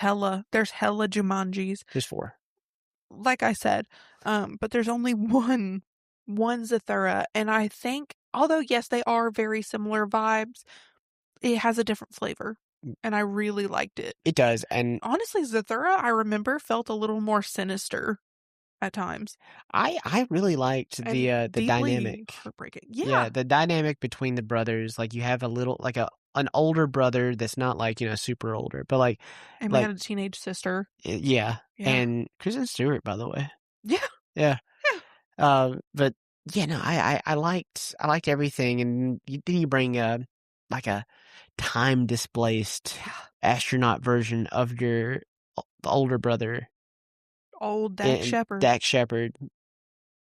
There's hella Jumanjis. just 4. Like I said, but there's only one Zathura, and I think, although yes, they are very similar vibes, it has a different flavor, and I really liked it. It does, and Honestly, Zathura, I remember, felt a little more sinister at times I really liked and the deeply dynamic. heartbreaking. Yeah, Yeah, the dynamic between the brothers, like you have an older brother that's not like, super older, but and we like had a teenage sister. yeah, Yeah, and Kristen Stewart, by the way. yeah, Yeah. yeah. But yeah, no, I liked everything, and then you bring like a time displaced astronaut version of your older brother, Old Dax and Shepard. Dax Shepard.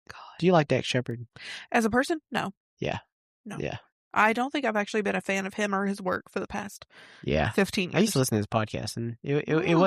God, Do you like Dax Shepard? as a person, no, Yeah, no. yeah, I don't think I've actually been a fan of him or his work for the past yeah. 15 I used to years. listen to his podcast, and Ooh.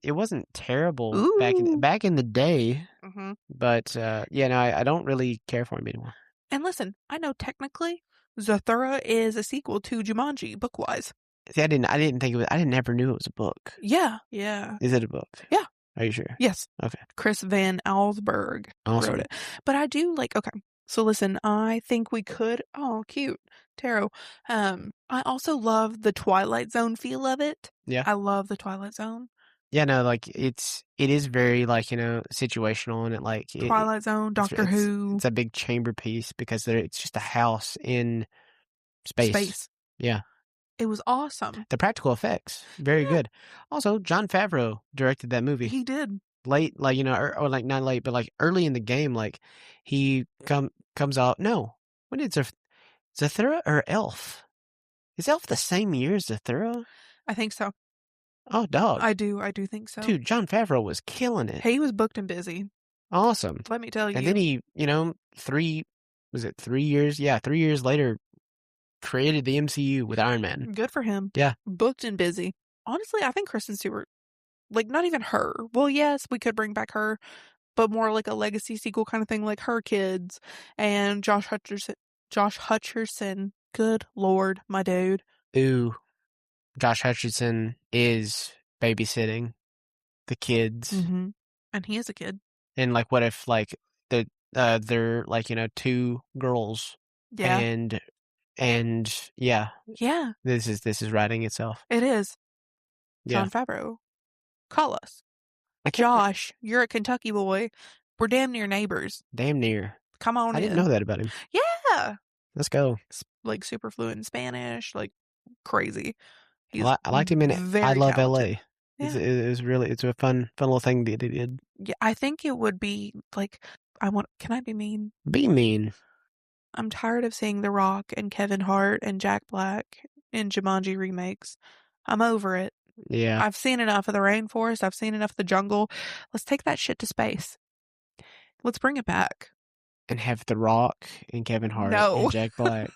it wasn't terrible Ooh. back in the day, Mm-hmm. but yeah, no, I don't really care for him anymore. And listen, I know technically Zathura is a sequel to Jumanji, book-wise. See, I didn't think it was. I didn't never knew it was a book. Yeah. Yeah. Is it a book? Yeah. Are you sure? Yes. Okay. Chris Van Allsburg Awesome. wrote it. But I do okay. So listen, I think we could, oh, cute, tarot. I also love the Twilight Zone feel of it. Yeah. I love the Twilight Zone. Yeah, no, like it is very like, situational, and Twilight Zone, Doctor Who. It's a big chamber piece because it's just a house in space. Yeah. It was awesome. The practical effects, very good. Also, Jon Favreau directed that movie. He did. Late, like, or like not late, but like early in the game, like he comes out. No, when did Zathura or Elf? Is Elf the same year as Zathura? I think so. Oh, dog. I do think so. Dude, Jon Favreau was killing it. He was booked and busy. Awesome. Let me tell you. And then he, 3 years? Yeah, 3 years later, created the MCU with Iron Man. Good for him. Yeah. Booked and busy. Honestly, I think Kristen Stewart, like, not even her. Well, yes, we could bring back her, but more like a legacy sequel kind of thing, like her kids and Josh Hutcherson. Good Lord, my dude. Ooh, Josh Hutcherson is babysitting the kids. Mm-hmm. And he is a kid. And like, what if like they're like, 2 girls? Yeah. And yeah. Yeah. This is writing itself. It is. Yeah. Jon Favreau. Call us. Josh, you're a Kentucky boy. We're damn near neighbors. Damn near. Come on in. I didn't know that about him. Yeah. Let's go. Like super fluent in Spanish, like crazy. I liked him in very I Love talented. LA. Yeah. It was really, it's a fun little thing that he did. Yeah, I think it would be like, can I be mean? Be mean. I'm tired of seeing The Rock and Kevin Hart and Jack Black in Jumanji remakes. I'm over it. Yeah. I've seen enough of the rainforest. I've seen enough of the jungle. Let's take that shit to space. Let's bring it back. And have The Rock and Kevin Hart No. and Jack Black.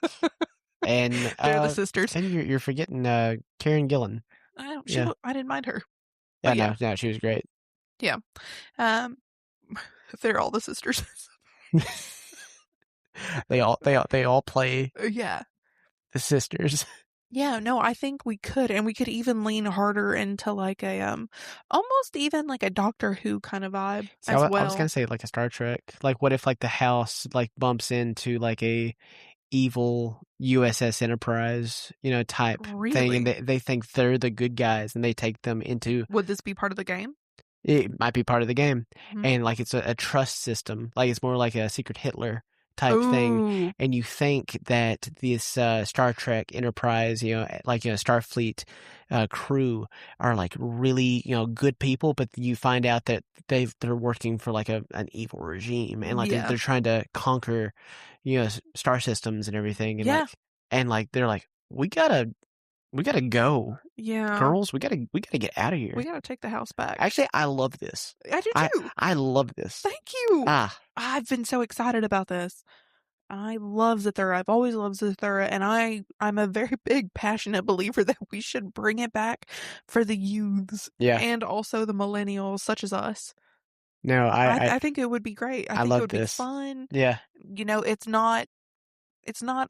And they're the sisters. And you're forgetting Karen Gillan. I didn't mind her. Yeah, no, she was great. Yeah. They're all the sisters. they all play Yeah. the sisters. Yeah, no, I think we could, and we could even lean harder into like a almost even like a Doctor Who kind of vibe as well. I was gonna say like a Star Trek. Like, what if like the house like bumps into like a evil USS Enterprise, type thing, and they think they're the good guys, and they take them into. Would this be part of the game? It might be part of the game, Mm-hmm. and like it's a trust system. Like it's more like a Secret Hitler type thing, and you think that this Star Trek Enterprise, Starfleet crew are like really good people, but you find out that they're working for like an evil regime, and like they're trying to conquer star systems and everything, and like they're like, we gotta go, girls, we gotta get out of here. We gotta take the house back. Actually, I love this. I do too. I love this. Thank you. I've been so excited about this. I love Zathura. I've always loved Zathura, and I'm a very big, passionate believer that we should bring it back for the youths Yeah. and also the millennials, such as us. No, I think it would be great. I I think it love would be this. fun. Yeah. You know, it's not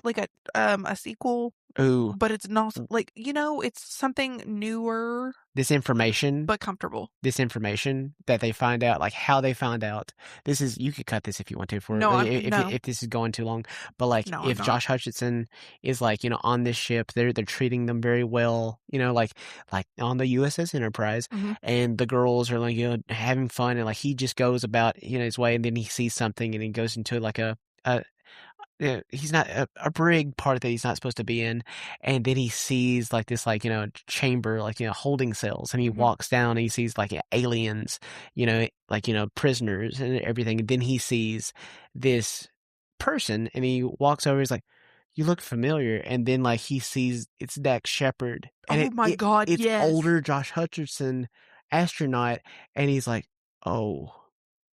like a sequel, Ooh, but it's not like, you know, it's something newer this information but comfortable. that they find out, like how they found out. This is, you could cut this if you want to for No, if this is going too long. But like No, I'm if not. Josh Hutcherson is like, you know, on this ship, they're treating them very well, you know, like on the USS Enterprise, Mhm. and the girls are like, you know, having fun, and like he just goes about, you know, his way, and then he sees something and he goes into like a he's not a brig part that he's not supposed to be in, and then he sees like this, like, you know, chamber, like, you know, holding cells, and he Mhm. walks down and he sees like aliens, you know, like, you know, prisoners and everything, and then he sees this person and he walks over, he's like, you look familiar, and then like he sees it's Dax Shepard, and Oh my God, it's yes. older Josh Hutcherson, astronaut, and he's like, oh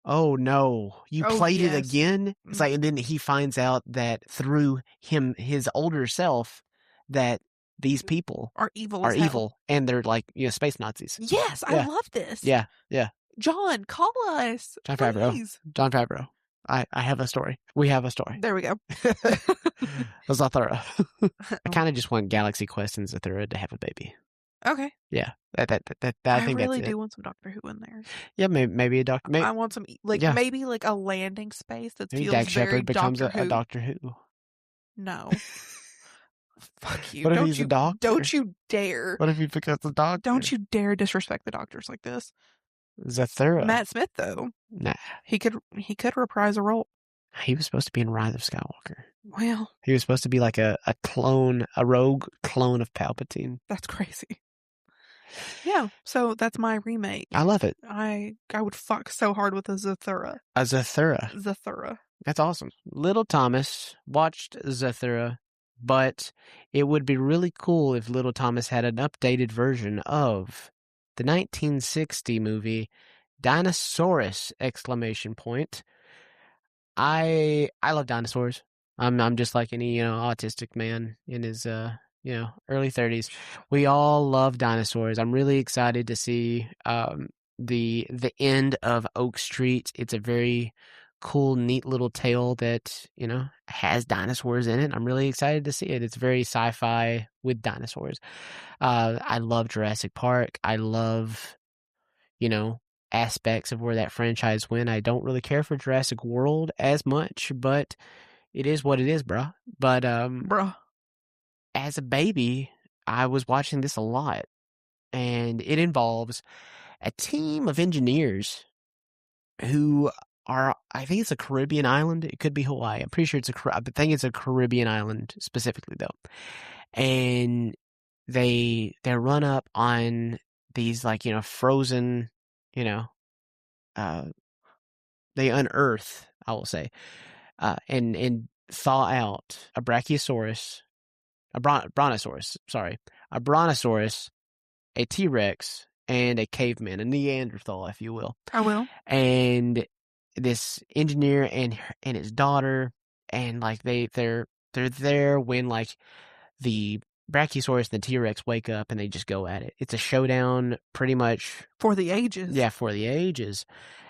no, you Oh, played it yes. again? It's like, and then he finds out that through his older self, that these people Are evil are as hell. evil, and they're like, you know, space Nazis. Yes, I Yeah. love this. Yeah, yeah. John, call us. John Favreau. Please. John Favreau. I have a story. We have a story. There we go. Zathura. I kind of just want Galaxy Quest and Zathura to have a baby. Okay. Yeah, that I think really that's do it. want some Doctor Who in there. Yeah, maybe a doctor. I want some, like, yeah. maybe like a landing space that Maybe feels Dax very Shepard becomes Doctor a Who. Doctor Who. No. Fuck you. What if he's a doctor? Don't you dare. What if he becomes a doctor? Don't you dare disrespect the doctors like this. Zathura. Matt Smith, though. Nah. He could reprise a role. He was supposed to be in Rise of Skywalker. Well. He was supposed to be like a clone, a rogue clone of Palpatine. That's crazy. Yeah, so that's my remake. I love it. I would fuck so hard with a Zathura. A Zathura. Zathura. That's awesome. Little Thomas watched Zathura, but it would be really cool if Little Thomas had an updated version of the 1960 movie Dinosaurus! Exclamation point. I love dinosaurs. I'm just like any, you know, autistic man in his you know, early 30s. We all love dinosaurs. I'm really excited to see the end of Oak Street. It's a very cool, neat little tale that, you know, has dinosaurs in it. I'm really excited to see it. It's very sci-fi with dinosaurs. I love Jurassic Park. I love, you know, aspects of where that franchise went. I don't really care for Jurassic World as much, but it is what it is, bruh. But Bruh. as a baby, I was watching this a lot, and it involves a team of engineers who are, I think it's a Caribbean island. It could be Hawaii. I'm pretty sure I think it's a Caribbean island specifically, though. And they run up on these, like, you know, frozen, you know, they unearth, I will say, and thaw out a Brachiosaurus, brontosaurus, a T-Rex, and a caveman, a Neanderthal, if you will. I will. And this engineer and his daughter, and like they're there when like the Brachiosaurus and the T-Rex wake up, and they just go at it. It's a showdown, pretty much for the ages. Yeah, for the ages.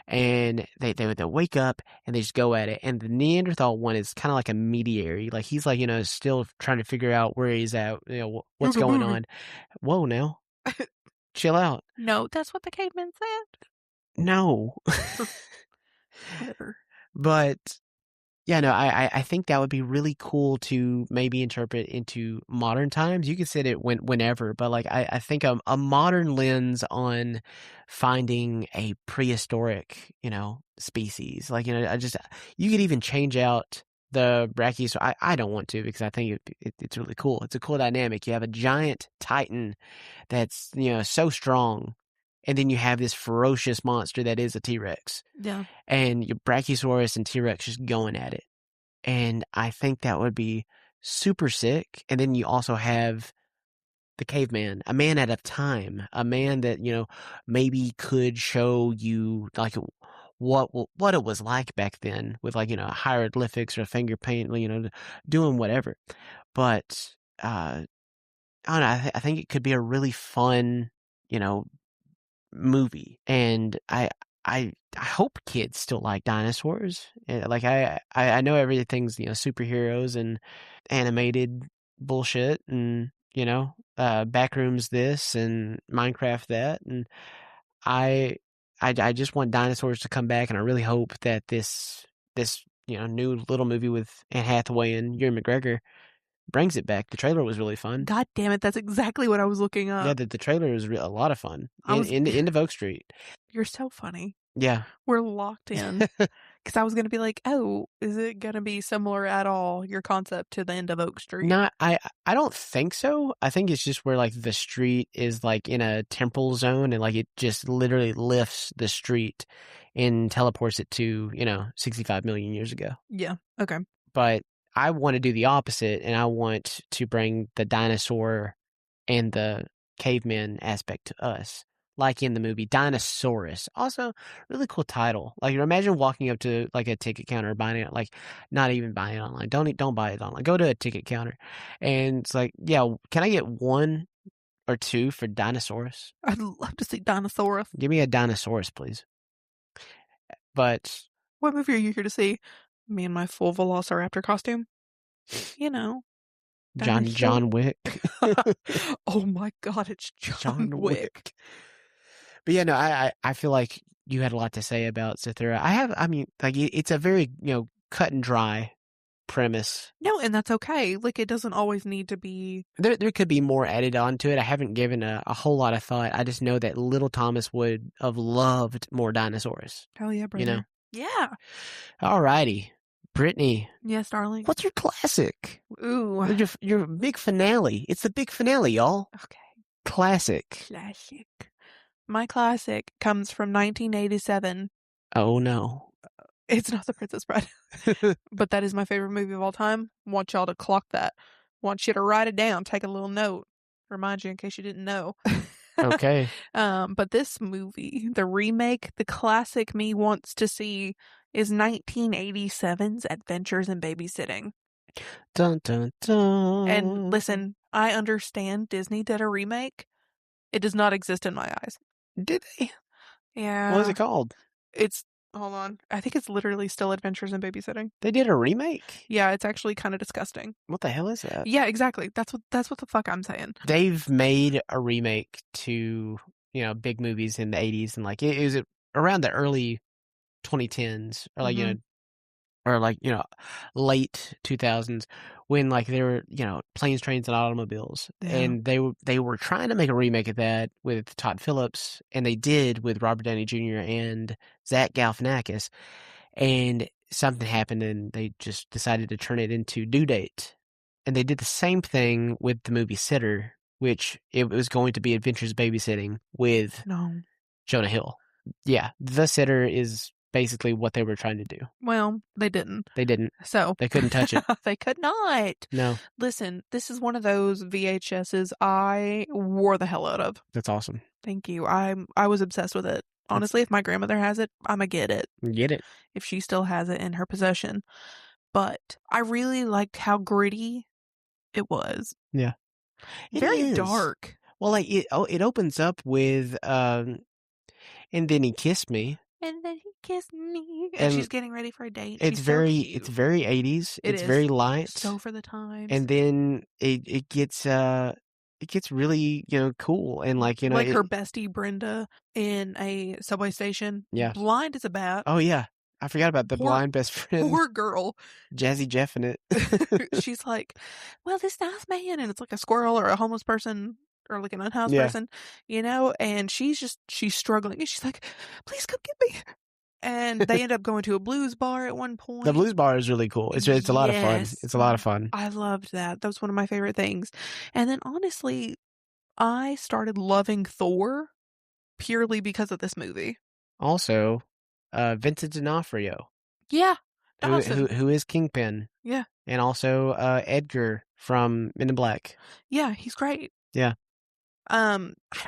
And they wake up and they just go at it. And the Neanderthal one is kind of like a mediary. Like he's like, you know, still trying to figure out where he's at, you know, what's going on. Whoa, now. Chill out. No, that's what the caveman said. No. Whatever. But yeah, no, I think that would be really cool to maybe interpret into modern times. You could say it whenever, but like I think a modern lens on finding a prehistoric, you know, species. Like, you know, you could even change out the Brachiosaurus. I don't want to, because I think it's really cool. It's a cool dynamic. You have a giant titan that's, you know, so strong, and then you have this ferocious monster that is a T-Rex. Yeah. And your Brachiosaurus and T-Rex just going at it. And I think that would be super sick. And then you also have the caveman, a man out of time, a man that, you know, maybe could show you like what it was like back then with like hieroglyphics or finger paint, doing whatever. But I don't know. I think it could be a really fun, you know, movie, and I hope kids still like dinosaurs. Like I know everything's superheroes and animated bullshit, and Backrooms this and Minecraft that, and I I just want dinosaurs to come back, and I really hope that this new little movie with Anne Hathaway and Ewan McGregor brings it back. The trailer was really fun. God damn it, that's exactly what I was looking Yeah, up. the trailer is a lot of fun. I was- In Oak Street. You're so funny. Yeah. We're locked in. Because I was going to be like, oh, is it going to be similar at all, your concept, to the end of Oak Street? No, I don't think so. I think it's just where like the street is like in a temporal zone, and like it just literally lifts the street and teleports it to 65 million years ago. Yeah. Okay. But I want to do the opposite, and I want to bring the dinosaur and the caveman aspect to us, like in the movie Dinosaurus. Also, really cool title. Like, imagine walking up to like a ticket counter, buying it, like not even buying it online. Don't buy it online. Go to a ticket counter, and it's like, yeah, can I get one or two for Dinosaurus? I'd love to see Dinosaurus. Give me a Dinosaurus, please. But what movie are you here to see? Me in my full Velociraptor costume. John Wick. Oh my god, it's John Wick. But yeah, no, I feel like you had a lot to say about Zathura. I mean, like it's a very cut and dry premise. No, and that's okay. Like, it doesn't always need to be. There could be more added on to it. I haven't given a whole lot of thought. I just know that little Thomas would have loved more dinosaurs. Hell yeah, brother. Yeah. Alrighty. Brittany. Yes, darling. What's your classic? Ooh. Your big finale. It's the big finale, y'all. Okay. Classic. My classic comes from 1987. Oh no. It's not The Princess Bride. But that is my favorite movie of all time. Want y'all to clock that. Want you to write it down. Take a little note. Remind you in case you didn't know. Okay. But this movie, the remake, the classic me wants to see, is 1987's Adventures in Babysitting. Dun dun dun. And listen, I understand Disney did a remake. It does not exist in my eyes. Did they? Yeah. What is it called? Hold on. I think it's literally still Adventures in Babysitting. They did a remake? Yeah, it's actually kind of disgusing. What the hell is that? Yeah, exactly. That's what the fuck I'm saying. They've made a remake to, big movies in the 80s, and like it was around the early 2010s, or like, or like, late 2000s, when like there were, Planes, Trains, and Automobiles. Yeah. And they were trying to make a remake of that with Todd Phillips, and they did with Robert Downey Jr. and Zach Galifianakis. And something happened, and they just decided to turn it into Due Date. And they did the same thing with the movie Sitter, which it was going to be Adventures Babysitting with Jonah Hill. Yeah, The Sitter is basically what they were trying to do. Well, they didn't. So they couldn't touch it. They could not. No. Listen, this is one of those VHSs I wore the hell out of. That's awesome. Thank you. I was obsessed with it. Honestly, if my grandmother has it, I'ma get it. Get it. If she still has it in her possession. But I really liked how gritty it was. Yeah. Very dark. Well, like it opens up with and then he kissed me. And then he kissed me. And she's getting ready for a date. It's very 80s. It's very light. So for the times. And then it gets really, cool, and like, like her bestie Brenda in a subway station. Yeah. Blind as a bat. Oh yeah. I forgot about the blind best friend. Poor girl. Jazzy Jeff in it. She's like, well, this nice man, and it's like a squirrel or a homeless person or like an unhoused person, and she's struggling, and she's like, please come get me. And they end up going to a blues bar at one point. The blues bar is really cool. It's a lot of fun. It's a lot of fun. I loved that. That was one of my favorite things. And then honestly, I started loving Thor purely because of this movie. Also, Vincent D'Onofrio. Yeah. Who is Kingpin. Yeah. And also Edgar from Men in Black. Yeah, he's great. Yeah. I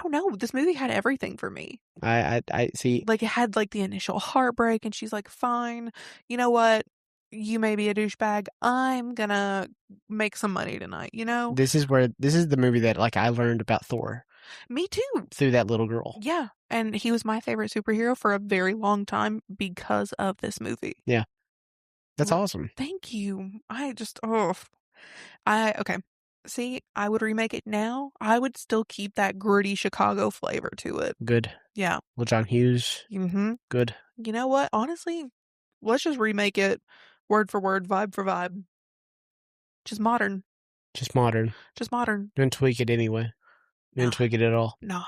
don't know. This movie had everything for me. I see. Like, it had, like, the initial heartbreak, and she's like, fine, you know what? You may be a douchebag. I'm gonna make some money tonight, you know? This is the movie that like I learned about Thor Me too. through that little girl. Yeah. And he was my favorite superhero for a very long time because of this movie. Yeah. That's Well, awesome. thank you. Okay. See, I would remake it now. I would still keep that gritty Chicago flavor to it. Good. Yeah. Well, John Hughes. Mm-hmm. Good. You know what? Honestly, let's just remake it word for word, vibe for vibe. Just modern. Just modern. Just modern. Don't tweak it anyway. Don't Nah. tweak it at all. No.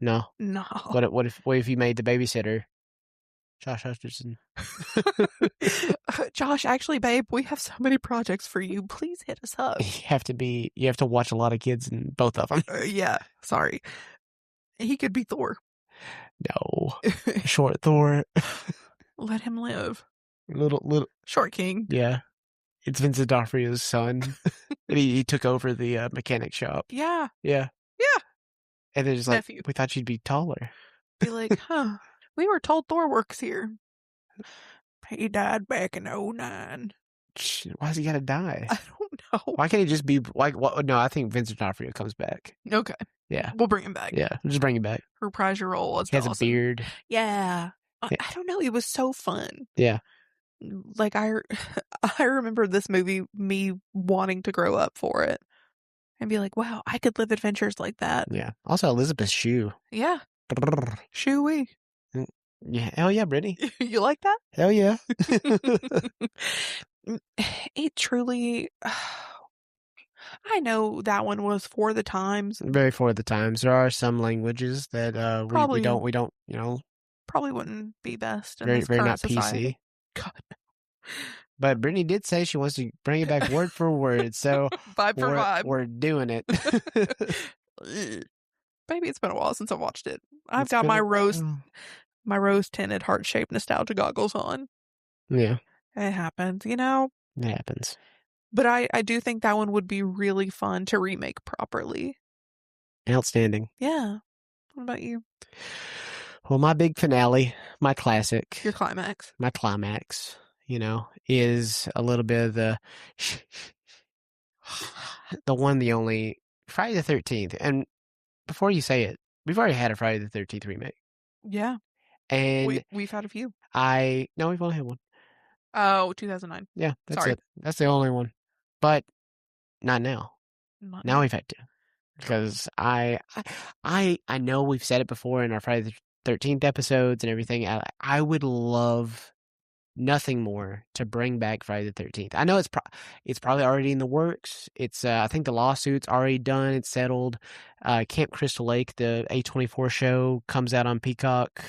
No. No. What if you made the babysitter Josh Hutcherson? Josh, actually, babe, we have so many projects for you. Please hit us up. You have to watch a lot of kids in both of them. Yeah, sorry. He could be Thor. No. Short Thor. Let him live. Little. Short King. Yeah. It's Vincent D'Onofrio's son. And he took over the mechanic shop. Yeah. Yeah. Yeah. And they're just like, Nephew. we thought you'd be taller. Be like, huh, we were told Thor works here. He died back in 2009. Why has he got to die? I don't know. Why can't he just be like, what? No, I think Vincent D'Onofrio comes back. Okay. Yeah. We'll bring him back. Yeah. Just bring him back. Reprise your role as He has Dawson. a beard. Yeah. Yeah. I don't know. It was so fun. Yeah. Like, I remember this movie, me wanting to grow up for it and be like, wow, I could live adventures like that. Yeah. Also, Elizabeth Shue. Yeah. Shoo-wee. Yeah. Hell yeah, Brittany. You like that? Hell yeah. It truly, I know that one was for the times. Very for the times. There are some languages that we don't, you know, Probably wouldn't be best in very, this very current not society. PC. God. But Brittany did say she wants to bring it back word for word. So Vibe for vibe. we're doing it. Baby, it's been a while since I watched it. I've It's got been my a rose while. tinted heart shaped nostalgia goggles on. Yeah. It happens, you know? It happens. But I do think that one would be really fun to remake properly. Outstanding. Yeah. What about you? Well, my big finale, my classic, Your climax. my climax, you know, is a little bit of the one, the only Friday the 13th. And before you say it, we've already had a Friday the 13th remake. Yeah. And We've had a few. no, we've only had one. Oh, 2009. Yeah, that's Sorry. it. That's the only one. But not now. Not Now we've had to. Because I know we've said it before in our Friday the 13th episodes and everything. I would love nothing more to bring back Friday the 13th. I know it's probably already in the works. It's I think the lawsuit's already done. It's settled. Camp Crystal Lake, the A24 show, comes out on Peacock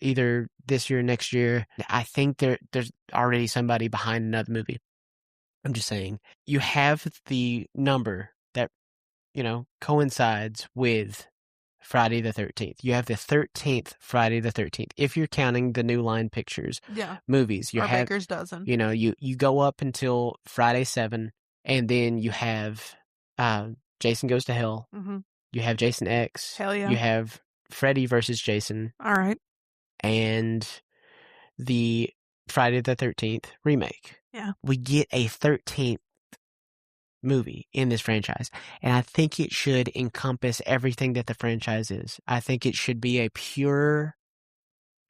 either this year or next year. I think there's already somebody behind another movie. I'm just saying. You have the number that, you know, coincides with Friday the 13th. You have the 13th Friday the 13th. If you're counting the New Line Pictures movies, you Our have Baker's Dozen. You know, you go up until Friday 7, and then you have Jason Goes to Hell. Mm-hmm. You have Jason X. Hell yeah. You have Freddy versus Jason. All right. And the Friday the 13th remake. Yeah. We get a 13th movie in this franchise, and I think it should encompass everything that the franchise is. I think it should be a pure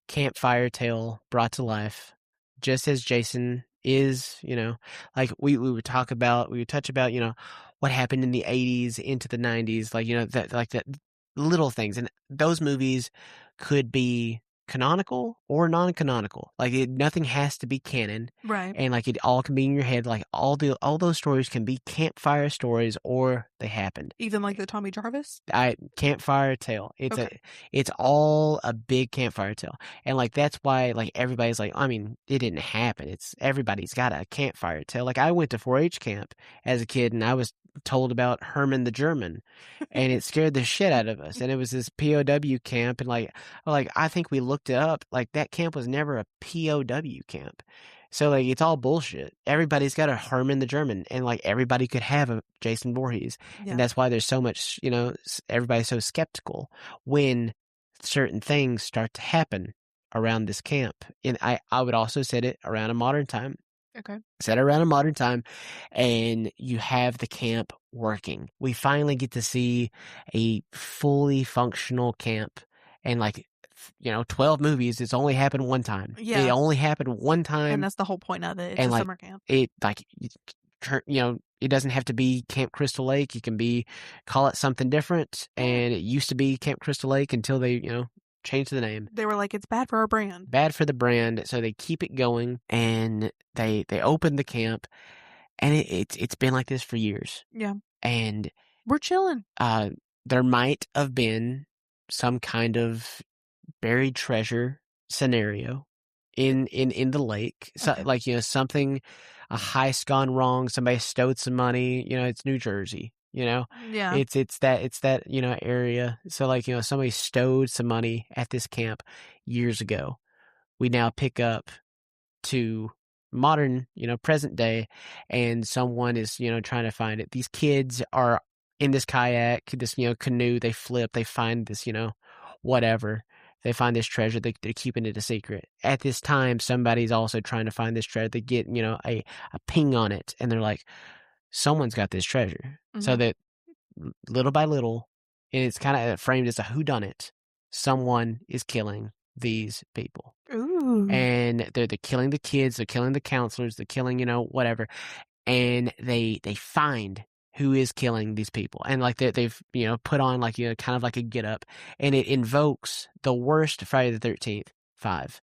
campfire tale brought to life, just as Jason is, you know, like we would touch about, you know, what happened in the 80s into the 90s, like, you know, that little things. And those movies could be canonical or non-canonical. Like nothing has to be canon. Right. And like it all can be in your head. Like all those stories can be campfire stories, or they happened. Even like the Tommy Jarvis? Campfire tale. Okay. It's all a big campfire tale. And like that's why like everybody's like, I mean, it didn't happen. It's everybody's got a campfire tale. Like I went to 4-H camp as a kid, and I was told about Herman the German, and it scared the shit out of us. And it was this POW camp, and like I think we looked it up. Like that camp was never a POW camp. So like it's all bullshit. Everybody's got a Herman the German, and like everybody could have a Jason Voorhees, Yeah. and that's why there's so much, everybody's so skeptical when certain things start to happen around this camp. And I would also set it around a modern time. Okay. Set it around a modern time, and you have the camp working. We finally get to see a fully functional camp, and like 12 movies, it's only happened one time. Yeah. It only happened one And time, that's the whole point of it. It's and a like summer camp. it it doesn't have to be Camp Crystal Lake. You can call it something different, and it used to be Camp Crystal Lake until they changed the name. They were like, it's bad for our brand. Bad for the brand, so they keep it going, and they open the camp, and it's been like this for years. Yeah. And we're chilling. There might have been some kind of buried treasure scenario in the lake. So, Okay. like, something, a heist gone wrong, somebody stole some money, it's New Jersey, Yeah. it's that, area. So like, somebody stole some money at this camp years ago. We now pick up to modern, present day, and someone is, trying to find it. These kids are in this kayak, this, canoe, they flip, they find this, whatever. They find this treasure, they're keeping it a secret. At this time, somebody's also trying to find this treasure. They get, a ping on it, and they're like, someone's got this treasure. Mm-hmm. So that little by little, and it's kind of framed as a whodunit, someone is killing these people. Ooh. And they're killing the kids, they're killing the counselors, they're killing, whatever. And they find who is killing these people. And like they've, put on like, kind of like a get up, and it invokes the worst Friday the 13th. 5.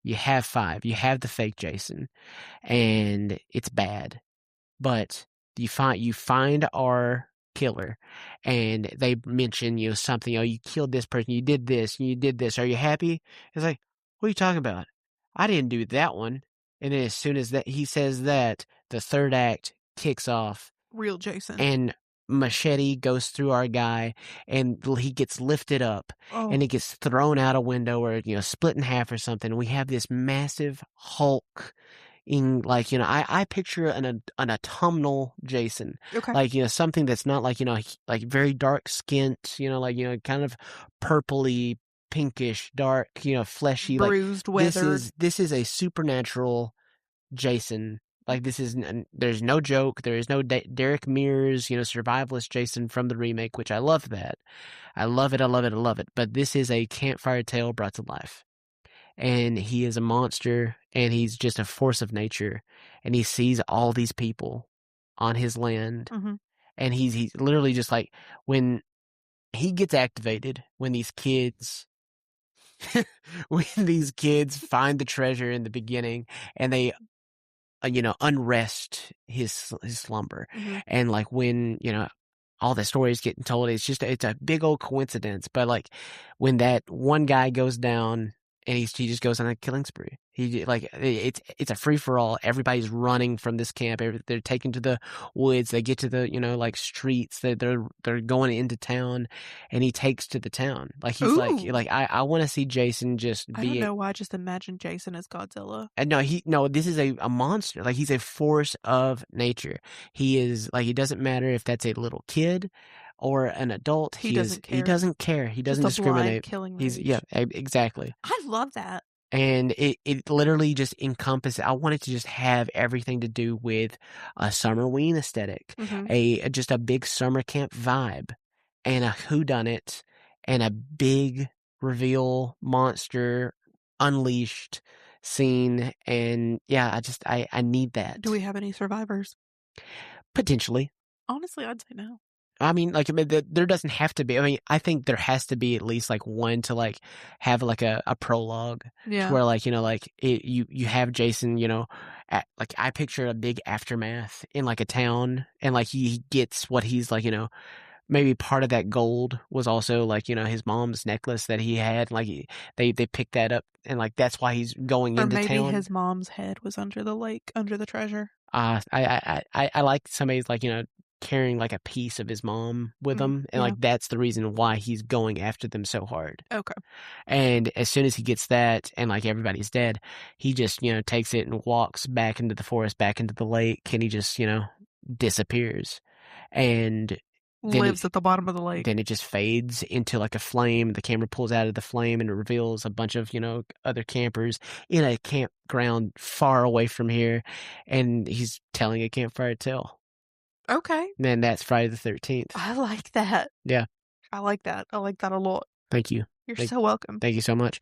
You have 5. You have the fake Jason, and it's bad. But you find our killer, and they mention, something, you killed this person, you did this, and you did this. Are you happy? It's like, what are you talking about? I didn't do that one. And then as soon as that he says that, the third act kicks off. Real Jason. And machete goes through our guy, and he gets lifted up, and he gets thrown out a window, or split in half or something. We have this massive Hulk in, like, I picture an autumnal Jason. Okay. Like, something that's not like, like very dark skinned, like, kind of purpley, pinkish, dark, fleshy, bruised, like weathered. This is a supernatural Jason. Like, there's no joke. There is no Derek Mears, survivalist Jason from the remake, which I love that. I love it. I love it. I love it. But this is a campfire tale brought to life. And he is a monster, and he's just a force of nature, and he sees all these people on his land, and he's literally just like, when he gets activated, when these kids find the treasure in the beginning, and they unrest his slumber, and like when all the stories getting told, it's a big old coincidence. But like when that one guy goes down, and he just goes on a killing spree. It's a free for all. Everybody's running from this camp. They're taken to the woods. They get to the like streets. They're going into town, and he takes to the town. Like he's like I want to see Jason just be. I don't know why I just imagined Jason as Godzilla. And no, this is a monster. Like, he's a force of nature. He is like, it doesn't matter if that's a little kid or an adult. He doesn't care. He doesn't discriminate. Killing exactly. I love that. And it literally just encompasses. I wanted to just have everything to do with a Summerween aesthetic, just a big summer camp vibe, and a whodunit, and a big reveal monster unleashed scene. And yeah, I need that. Do we have any survivors? Potentially. Honestly, I'd say no. I mean, like, there doesn't have to be. I mean, I think there has to be at least like one to like have like a prologue. Yeah. Where like, you have Jason, like, I picture a big aftermath in like a town, and like he gets what he's like, maybe part of that gold was also like, his mom's necklace that he had. Like they picked that up, and like that's why he's going into town. Or maybe his mom's head was under the lake, under the treasure. I like somebody's like, carrying like a piece of his mom with him, and yeah. like that's the reason why he's going after them so hard. Okay. And as soon as he gets that, and like everybody's dead, he just takes it and walks back into the forest, back into the lake, and he just disappears. And then Lives at the bottom of the lake. Then it just fades into like a flame. The camera pulls out of the flame and it reveals a bunch of, other campers in a campground far away from here. And he's telling a campfire tale. Okay. And then that's Friday the 13th. I like that. Yeah. I like that. I like that a lot. Thank you. You're so welcome. Thank you so much.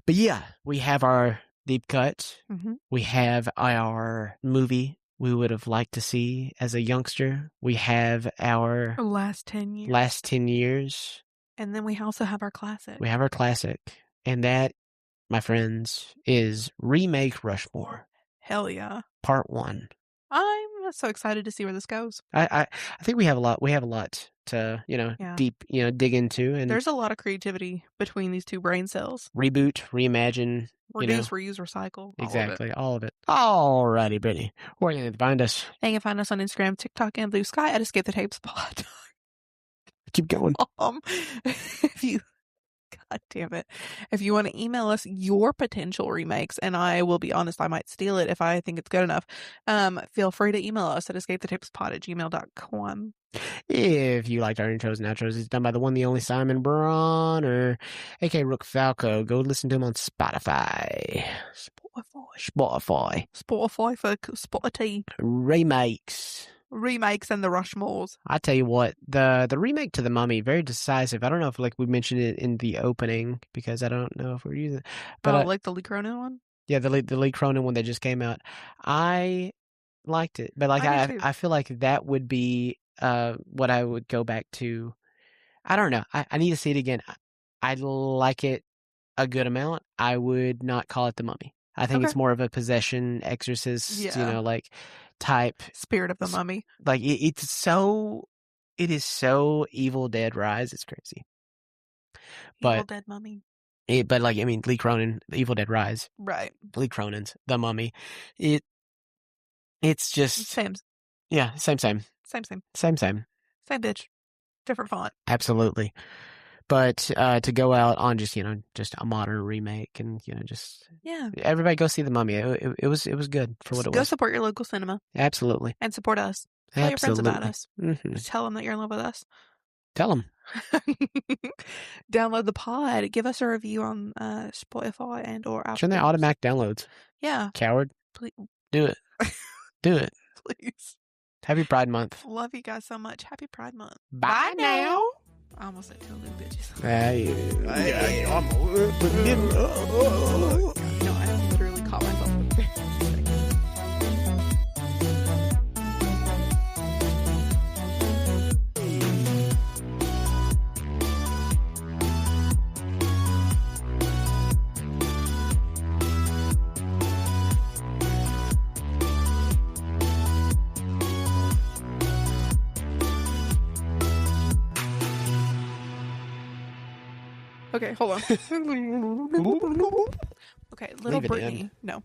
But yeah, we have our deep cut. Mm-hmm. We have our movie we would have liked to see as a youngster. We have our last 10 years. Last 10 years. And then we also have our classic. We have our classic. And that, my friends, is Remake Rushmore. Hell yeah. Part 1. I'm so excited to see where this goes. I think we have a lot to, deep, dig into. And there's a lot of creativity between these two brain cells. Reboot, reimagine. Reduce, reuse, recycle. Exactly. All of it. Alrighty, Brittany. Where can you find us? You can find us on Instagram, TikTok, and Blue Sky at Escape the Tapes Pod. Keep going. If you, God damn it. If you want to email us your potential remakes, and I will be honest, I might steal it if I think it's good enough, feel free to email us at escapethetapespod@gmail.com. If you liked our intros and outros, it's done by the one, the only Simon Bronner, aka Rook Falco. Go listen to him on Spotify. Spotify for Spotify. Remakes and the Rushmores. I tell you what, the remake to The Mummy, very decisive. I don't know if we mentioned it in the opening because I don't know if we're using it. But like the Lee Cronin one? Yeah, the Lee Cronin one that just came out. I liked it, but I feel like that would be what I would go back to. I don't know. I need to see it again. I like it a good amount. I would not call it The Mummy. I think it's more of a possession, exorcist, type. Spirit of the Mummy. Like it is so Evil Dead Rise. It's crazy. Evil Dead Mummy. Lee Cronin, Evil Dead Rise. Right. Lee Cronin's The Mummy. It's just same. Yeah, same. Same bitch. Different font. Absolutely. But to go out on just a modern remake and everybody go see The Mummy. It was good for what it was. Go support your local cinema. Absolutely. And support us. Tell your friends about us. Mm-hmm. Just tell them that you're in love with us. Tell them. Download the pod. Give us a review on Spotify and or Apple. Turn their automatic downloads. Yeah. Coward. Please. Do it. Do it. Please. Happy Pride Month. Love you guys so much. Happy Pride Month. Bye now. I almost said two little bitches. No, I literally caught myself. Okay, hold on. Okay, little Brittany. No.